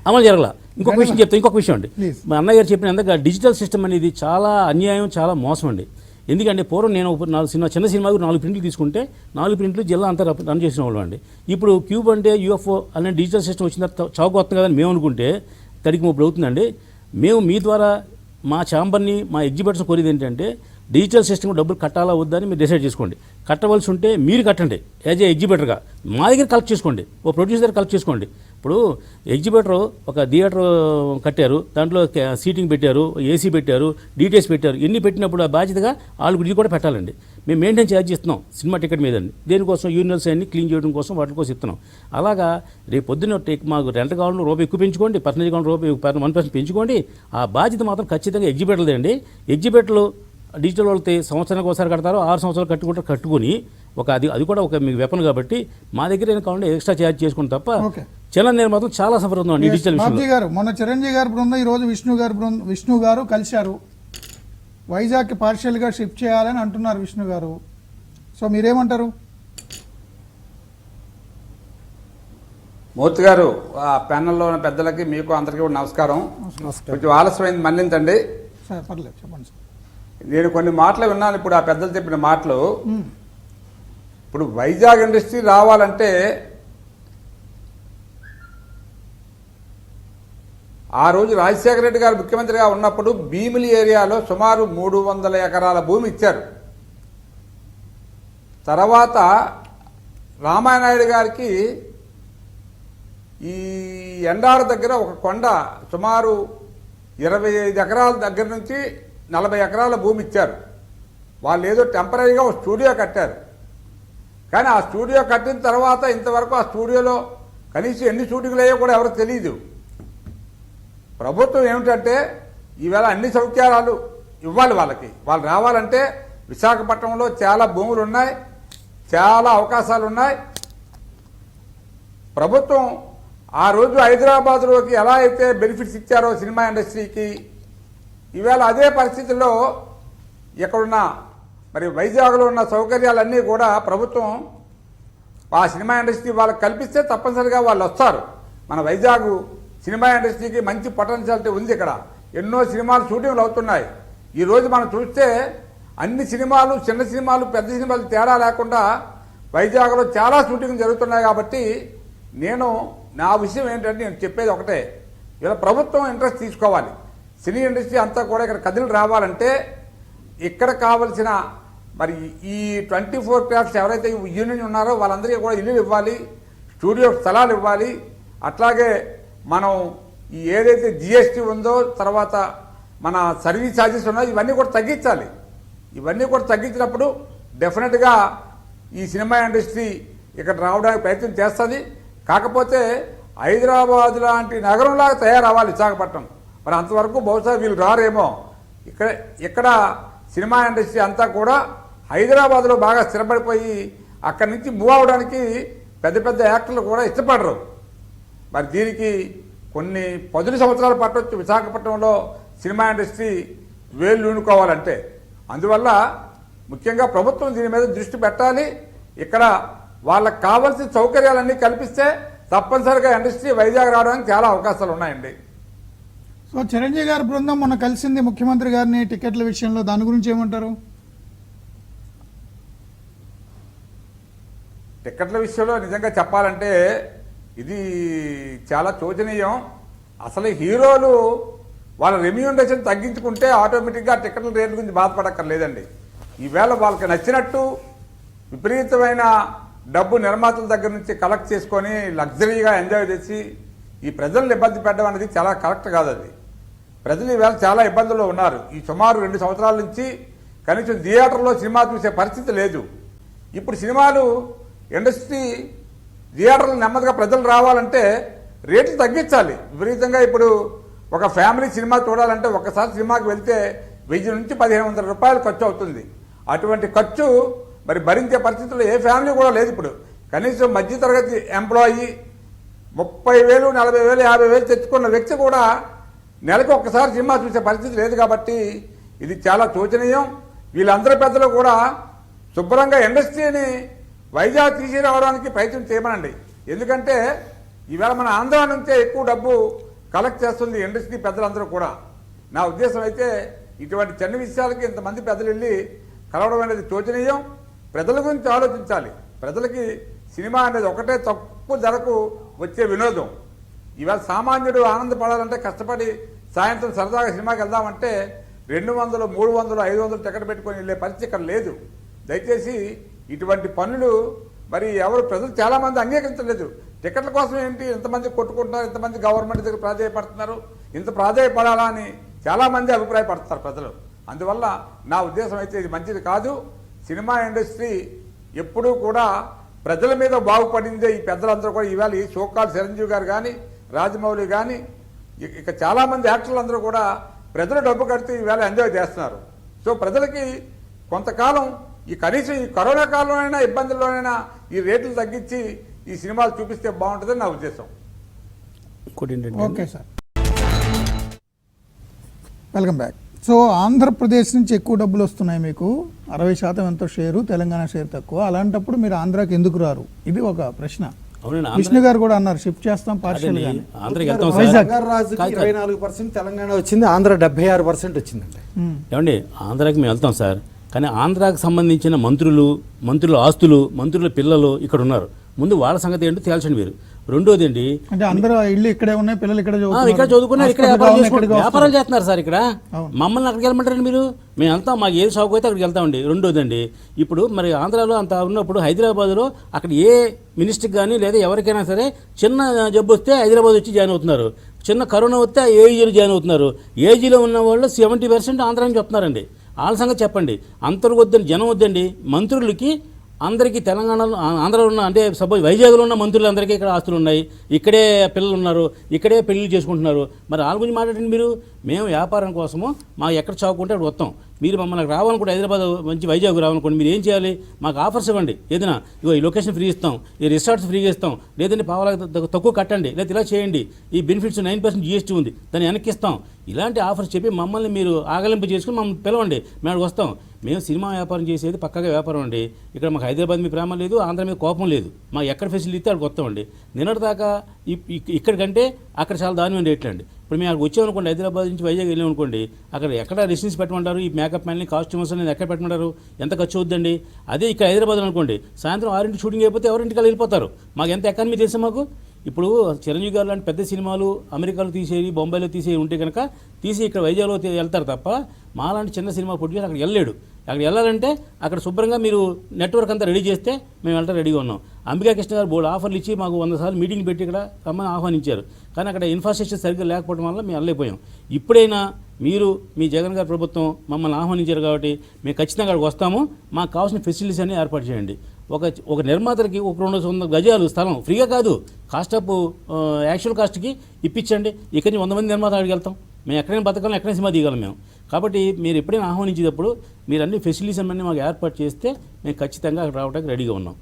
C: అమలు జరగల. ఇంకొక విషయం చెప్తాను, ఇంకొక విషయం అండి. మా అన్నగారు చెప్పినందుకు డిజిటల్ సిస్టమ్ అనేది చాలా అన్యాయం, చాలా మోసం అండి. ఎందుకంటే పూర్వం నేను 4 చిన్న సినిమాకు 4 ప్రింట్లు తీసుకుంటే 4 ప్రింట్లు జిల్లా అంతా రన్ చేసిన వాళ్ళు అండి. ఇప్పుడు క్యూబ్ అంటే యూఎఫ్ఓ అనే డిజిటల్ సిస్టమ్ వచ్చిన తర్వాత చౌక వస్తుంది కదని మేము అనుకుంటే తడికి ఇప్పుడు అవుతుందండి. మేము మీ ద్వారా మా ఛాంబర్ని, మా ఎగ్జిబిటర్స్ కోరేది ఏంటంటే డిజిటల్ సిస్టమ్ డబ్బులు కట్టాలా వద్దని మీరు డిసైడ్ చేసుకోండి. కట్టవలసి ఉంటే మీరు కట్టండి యాజ్ ఏ ఎగ్జిబిటర్గా, మా దగ్గర కలెక్ట్ చేసుకోండి, ఓ ప్రొడ్యూసర్ దగ్గర కలెక్ట్ చేసుకోండి. ఇప్పుడు ఎగ్జిబిటర్ ఒక థియేటర్ కట్టారు, దాంట్లో సీటింగ్ పెట్టారు, ఏసీ పెట్టారు, డీటెయిల్స్ పెట్టారు, ఎన్ని పెట్టినప్పుడు ఆ బాధ్యతగా వాళ్ళు ఇది కూడా పెట్టాలండి. మేము మెయింటైన్ ఛార్జ్ ఇస్తున్నాం సినిమా టికెట్ మీదండి, దేనికోసం యూనివర్స్ అన్ని క్లీన్ చేయడం కోసం, వాటి కోసం ఇస్తున్నాం. అలాగా రేపు పొద్దున్న మాకు రెంట్ కావాలని రూపాయి ఎక్కువ పెంచుకోండి, పర్సెంటేజ్ కావాలని రూపాయి 1% పెంచుకోండి. ఆ బాధ్యత మాత్రం ఖచ్చితంగా ఎగ్జిబిటర్దే అండి. ఎగ్జిబిటర్లు డిజిటల్ వాళ్ళకి సంవత్సరానికి ఒకసారి కడతారు, 6 సంవత్సరాలు కట్టుకుని అది కూడా ఒక మీకు వెపన్ కాబట్టి మా దగ్గర ఏం కావాలంటే ఎక్స్ట్రా ఛార్జ్ చేసుకుని తప్ప చిన్న నిర్మాతం చాలా సఫర్ అవుతుంది డిజిటల్
A: గారు. మొన్న చిరంజీవి గారి బృందం, ఈరోజు విష్ణు గారు కలిశారు. వైజాగ్కి పార్షియల్గా షిఫ్ట్ చేయాలని అంటున్నారు విష్ణు గారు. సో మీరేమంటారు?
D: మూర్తి గారు, ఆ ప్యానెల్లో ఉన్న పెద్దలకి మీకు అందరికీ కూడా నమస్కారం. కొంచెం ఆలస్యమైంది, మన్నించండి.
A: సార్ పర్లేదు, చెప్పండి సార్.
D: నేను కొన్ని మాటలు విన్నాను ఇప్పుడు, ఆ పెద్దలు చెప్పిన మాటలు. ఇప్పుడు వైజాగ్ ఇండస్ట్రీ రావాలంటే ఆ రోజు రాజశేఖర రెడ్డి గారు ముఖ్యమంత్రిగా ఉన్నప్పుడు భీమిలి ఏరియాలో సుమారు 300 ఎకరాల భూమి ఇచ్చారు. తర్వాత రామానాయుడు గారికి ఈ ఎండాడ దగ్గర ఒక కొండ సుమారు 25 ఎకరాల దగ్గర నుంచి 40 ఎకరాల భూమి ఇచ్చారు. వాళ్ళు ఏదో టెంపరీగా ఒక స్టూడియో కట్టారు. కానీ ఆ స్టూడియో కట్టిన తర్వాత ఇంతవరకు ఆ స్టూడియోలో కనీసం ఎన్ని షూటింగ్లు అయ్యో కూడా ఎవరికి తెలియదు. ప్రభుత్వం ఏమిటంటే ఈవేళ అన్ని సౌకర్యాలు ఇవ్వాలి వాళ్ళకి. వాళ్ళు రావాలంటే విశాఖపట్నంలో చాలా భూములు ఉన్నాయి, చాలా అవకాశాలు ఉన్నాయి. ప్రభుత్వం ఆ రోజు హైదరాబాద్లోకి ఎలా అయితే బెనిఫిట్స్ ఇచ్చారో సినిమా ఇండస్ట్రీకి, ఈవేళ అదే పరిస్థితుల్లో ఇక్కడున్న మరి వైజాగ్లో ఉన్న సౌకర్యాలన్నీ కూడా ప్రభుత్వం ఆ సినిమా ఇండస్ట్రీ వాళ్ళకి కల్పిస్తే తప్పనిసరిగా వాళ్ళు వస్తారు. మన వైజాగ్ సినిమా ఇండస్ట్రీకి మంచి పొటెన్షియాలిటీ ఉంది. ఇక్కడ ఎన్నో సినిమాలు షూటింగ్లు అవుతున్నాయి. ఈరోజు మనం చూస్తే అన్ని సినిమాలు, చిన్న సినిమాలు, పెద్ద సినిమాలు తేడా లేకుండా వైజాగ్లో చాలా షూటింగ్ జరుగుతున్నాయి. కాబట్టి నా విషయం ఏంటంటే నేను చెప్పేది ఒకటే, ఇలా ప్రభుత్వం ఇంట్రెస్ట్ తీసుకోవాలి. సినీ ఇండస్ట్రీ అంతా కూడా ఇక్కడ కదిలి రావాలంటే ఇక్కడ కావలసిన మరి ఈ 24 క్రాఫ్ట్స్ ఎవరైతే యూనియన్ ఉన్నారో వాళ్ళందరికీ కూడా ఇల్లు ఇవ్వాలి, స్టూడియో స్థలాలు ఇవ్వాలి. అట్లాగే మనం ఈ ఏదైతే జిఎస్టీ ఉందో, తర్వాత మన సర్వీస్ ఛార్జెస్ ఉన్నాయో ఇవన్నీ కూడా తగ్గించాలి. ఇవన్నీ కూడా తగ్గించినప్పుడు డెఫినెట్గా ఈ సినిమా ఇండస్ట్రీ ఇక్కడ రావడానికి ప్రయత్నం చేస్తుంది. కాకపోతే హైదరాబాద్ లాంటి నగరంలాగా తయారవ్వాలి విశాఖపట్నం. మరి అంతవరకు బహుశా వీళ్ళు రారేమో. ఇక్కడ సినిమా ఇండస్ట్రీ అంతా కూడా హైదరాబాద్లో బాగా స్థిరపడిపోయి అక్కడి నుంచి మూవ్ అవడానికి పెద్ద పెద్ద యాక్టర్లు కూడా ఇష్టపడరు. మరి దీనికి కొన్ని 10 సంవత్సరాలు పట్టవచ్చు విశాఖపట్నంలో సినిమా ఇండస్ట్రీ వేళ్ళూనుకోవాలంటే. అందువల్ల ముఖ్యంగా ప్రభుత్వం దీని మీద దృష్టి పెట్టాలి. ఇక్కడ వాళ్ళకు కావాల్సిన సౌకర్యాలన్నీ కల్పిస్తే తప్పనిసరిగా ఇండస్ట్రీ వైజాగ్ రావడానికి చాలా అవకాశాలు ఉన్నాయండి.
A: సో చిరంజీవి గారి బృందం మొన్న కలిసింది ముఖ్యమంత్రి గారిని టికెట్ల విషయంలో, దాని గురించి ఏమంటారు?
D: టికెట్ల విషయంలో నిజంగా చెప్పాలంటే ఇది చాలా శోచనీయం. అసలు హీరోలు వాళ్ళ రెమ్యూనరేషన్ తగ్గించుకుంటే ఆటోమేటిక్గా టికెట్ల రేట్ల గురించి బాధపడక్కర్లేదండి. ఈవేళ వాళ్ళకి నచ్చినట్టు విపరీతమైన డబ్బు నిర్మాతల దగ్గర నుంచి కలెక్ట్ చేసుకొని లగ్జరీగా ఎంజాయ్ చేసి ఈ ప్రజలను ఇబ్బంది పెట్టడం అనేది చాలా కరెక్ట్ కాదు. అది ప్రజలు ఈవేళ చాలా ఇబ్బందుల్లో ఉన్నారు. ఈ సుమారు 2 సంవత్సరాల నుంచి కనీసం థియేటర్లో సినిమా చూసే పరిస్థితి లేదు. ఇప్పుడు సినిమాలు ఇండస్ట్రీ థియేటర్లు నెమ్మదిగా ప్రజలు రావాలంటే రేట్లు తగ్గించాలి విపరీతంగా. ఇప్పుడు ఒక ఫ్యామిలీ సినిమా చూడాలంటే ఒకసారి సినిమాకి వెళ్తే 1000 నుంచి 1500 రూపాయలు ఖర్చు అవుతుంది. అటువంటి ఖర్చు మరి భరించే పరిస్థితుల్లో ఏ ఫ్యామిలీ కూడా లేదు. ఇప్పుడు కనీసం మధ్యతరగతి ఎంప్లాయీ 30,000, 40,000, 50,000 తెచ్చుకున్న వ్యక్తి కూడా నెలకు ఒక్కసారి సినిమా చూసే పరిస్థితి లేదు. కాబట్టి ఇది చాలా శోచనీయం. వీళ్ళందరి పెద్దలు కూడా శుభ్రంగా ఇండస్ట్రీని వైజాగ్ తీసుకురావడానికి ప్రయత్నం చేయమనండి. ఎందుకంటే ఈవేళ మన ఆంధ్ర నుంచే ఎక్కువ డబ్బు కలెక్ట్ చేస్తుంది ఇండస్ట్రీ పెద్దలందరూ కూడా. నా ఉద్దేశం అయితే ఇటువంటి చిన్న విషయాలకి ఇంతమంది పెద్దలు వెళ్ళి కలవడం అనేది శోచనీయం. ప్రజల గురించి ఆలోచించాలి. ప్రజలకి సినిమా అనేది ఒకటే తక్కువ ధరకు వచ్చే వినోదం. ఇవాళ సామాన్యుడు ఆనందపడాలంటే కష్టపడి సాయంత్రం సరదాగా సినిమాకి వెళ్దామంటే 200, 300, 500 టికెట్ పెట్టుకొని వెళ్ళే పరిస్థితి ఇక్కడ లేదు. దయచేసి ఇటువంటి పనులు మరి ఎవరు ప్రజలు చాలామంది అంగీకరించలేదు. టికెట్ల కోసం ఏంటి ఇంతమంది కొట్టుకుంటున్నారు, ఇంతమంది గవర్నమెంట్ దగ్గర ప్రాధాయపడుతున్నారు, ఇంత ప్రాధాయపడాలా అని చాలామంది అభిప్రాయపడుతున్నారు ప్రజలు. అందువల్ల నా ఉద్దేశం అయితే ఇది మంచిది కాదు. సినిమా ఇండస్ట్రీ ఎప్పుడూ కూడా ప్రజల మీద బాగుపడిందే. ఈ పెద్దలందరూ కూడా ఈవేళ ఈ షోకాల్ చిరంజీవి గారు కానీ, రాజమౌళి కానీ, ఇక చాలామంది యాక్టర్లు అందరూ కూడా ప్రజలు డబ్బు కడితే ఈవేళ ఎంజాయ్ చేస్తున్నారు. సో ప్రజలకి కొంతకాలం ఈ కనీసం ఈ కరోనా కాలంలోనైనా ఇబ్బందుల్లోనైనా ఈ రేట్లు తగ్గించి ఈ సినిమాలు చూపిస్తే బాగుంటుందని నా ఉద్దేశం.
A: Okay sir, welcome back. So Andhra Pradesh నుంచి ఎక్కువ డబ్బులు వస్తున్నాయి మీకు, 60% ఎంతో షేరు, తెలంగాణ షేర్ తక్కువ. అలాంటప్పుడు మీరు ఆంధ్రాకి ఎందుకు రారు? ఇది ఒక ప్రశ్న. విష్ణు గారు కూడా అన్నారు షిఫ్ట్ చేస్తాం పార్షియల్ గా.
E: రాజుకి 24%, తెలంగాణ వచ్చింది, ఆంధ్ర 76% వచ్చిందండి.
C: ఏమండి ఆంధ్రాకి మేము వెళ్తాం సార్. కానీ ఆంధ్రాకి సంబంధించిన మంత్రుల ఆస్తులు, మంత్రుల పిల్లలు ఇక్కడ ఉన్నారు. ముందు వాళ్ళ సంగతి ఏంటో తేల్చండి మీరు. రెండోది అండి,
A: అంటే అందరూ ఇల్లు ఇక్కడే ఉన్నాయి, పిల్లలు ఇక్కడ
C: ఇక్కడ చదువుకున్నారు, ఇక్కడ వ్యాపారాలు చేస్తున్నారు సార్. ఇక్కడ మమ్మల్ని అక్కడికి వెళ్ళమంటారండి మీరు? మేము వెళ్తాం, మాకు ఏది షాకు అయితే అక్కడికి వెళ్తామండి. రెండోదండి, ఇప్పుడు మరి ఆంధ్రాలో అంత ఉన్నప్పుడు హైదరాబాద్లో అక్కడ ఏ మినిస్టర్కి కానీ లేదా ఎవరికైనా సరే చిన్న జబ్బు వస్తే హైదరాబాద్ వచ్చి జాయిన్ అవుతున్నారు, చిన్న కరోనా వస్తే ఏజీలో జాయిన్ అవుతున్నారు. ఏజీలో ఉన్న వాళ్ళు 70% ఆంధ్రా నుంచి వస్తున్నారండి. వాళ్ళ సంగతి చెప్పండి. అంతర్గొద్దని జనం వద్దండి. మంత్రులకి అందరికీ తెలంగాణలో, ఆంధ్రాలో ఉన్న, అంటే సపోజ్ వైజాగ్లో ఉన్న మంత్రులందరికీ ఇక్కడ ఆస్తులు ఉన్నాయి, ఇక్కడే పిల్లలు ఉన్నారు, ఇక్కడే పెళ్లి చేసుకుంటున్నారు. మరి వాళ్ళ గురించి మాట్లాడండి మీరు. మేము వ్యాపారం కోసము మాకు ఎక్కడ చావుకుంటే అక్కడ వస్తాం. మీరు మమ్మల్ని రావాలనుకుంటే హైదరాబాద్ మంచి వైజాగ్ రావాలనుకోండి, మీరు ఏం చేయాలి? మాకు ఆఫర్స్ ఇవ్వండి. ఏదైనా ఇగో ఈ లొకేషన్ ఫ్రీ ఇస్తాం, ఈ రిసార్ట్స్ ఫ్రీగా ఇస్తాం, లేదంటే పావలా తక్కువ కట్టండి, లేదా ఇలా చేయండి, ఈ బెనిఫిట్స్ 9% GST ఉంది, దాన్ని వెనక్కి ఇస్తాం. ఇలాంటి ఆఫర్స్ చెప్పి మమ్మల్ని మీరు ఆగలింపు చేసుకుని మమ్మల్ని పిలవండి, మేము వస్తాం. మేము సినిమా వ్యాపారం చేసేది పక్కగా వ్యాపారం అండి. ఇక్కడ మాకు హైదరాబాద్ మీద ప్రేమ లేదు, ఆంధ్ర మీద కోపం లేదు. మాకు ఎక్కడ ఫెసిలిటీ ఇస్తే అక్కడికి వస్తామండి. నిన్నటిదాకా ఇక్కడికంటే అక్కడ చాలా దారుణమైన రేట్లు అండి. ఇప్పుడు మేము అక్కడికి వచ్చామనుకోండి, హైదరాబాద్ నుంచి వైజాగ్ వెళ్ళామనుకోండి, అక్కడ ఎక్కడ రెసిడెన్స్ పెట్టమంటారు, ఈ మేకప్ మ్యాన్ని, కాస్ట్యూమర్స్ అనేది ఎక్కడ పెట్టమంటారు, ఎంత ఖర్చు అవుద్దండి? అదే ఇక్కడ హైదరాబాద్ అనుకోండి, సాయంత్రం 6 షూటింగ్ అయిపోతే ఎవరింటికి వెళ్ళిపోతారు. మాకు ఎంత ఎకానమీ తెలుసా మాకు? ఇప్పుడు చిరంజీవి గారు లాంటి పెద్ద సినిమాలు అమెరికాలో తీసేవి, బొంబాయిలో తీసేవి ఉంటే కనుక తీసి ఇక్కడ వైజాగ్లో వెళ్తారు తప్ప, మాలాంటి చిన్న సినిమా ప్రొడ్యూసర్ అక్కడ వెళ్ళలేడు. అక్కడ వెళ్ళాలంటే అక్కడ శుభ్రంగా మీరు నెట్వర్క్ అంతా రెడీ చేస్తే మేము వెళ్ళటం రెడీగా ఉన్నాం. అంబికా కృష్ణ గారు బోర్డు ఆఫర్లు ఇచ్చి మాకు 100 సార్లు మీటింగ్ పెట్టి ఇక్కడ రమ్మని ఆహ్వానించారు. కానీ అక్కడ ఇన్ఫ్రాస్ట్రక్చర్ సరిగ్గా లేకపోవడం వల్ల మేము వెళ్ళలేకపోయాం. ఇప్పుడైనా మీరు, మీ జగన్ గారి ప్రభుత్వం మమ్మల్ని ఆహ్వానించారు కాబట్టి మేము ఖచ్చితంగా అక్కడికి వస్తాము. మాకు కావాల్సిన ఫెసిలిటీస్ అన్ని ఏర్పాటు చేయండి. ఒక నిర్మాతలకి ఒక 200 గజాలు స్థలం ఫ్రీగా కాదు, కాస్ట్ ఆఫ్ యాక్చువల్ కాస్ట్కి ఇప్పించండి. ఇక్కడి నుంచి 100 మంది నిర్మాతలు అడిగి వెళ్తాం. మేము ఎక్కడైనా బతకాలం, ఎక్కడైనా సినిమా తీయగలం మేము. కాబట్టి మీరు ఎప్పుడైనా ఆహ్వానించేటప్పుడు మీరు అన్ని ఫెసిలిటీస్ అన్నీ మాకు ఏర్పాటు చేస్తే మేము ఖచ్చితంగా అక్కడ రావడానికి రెడీగా ఉన్నాం.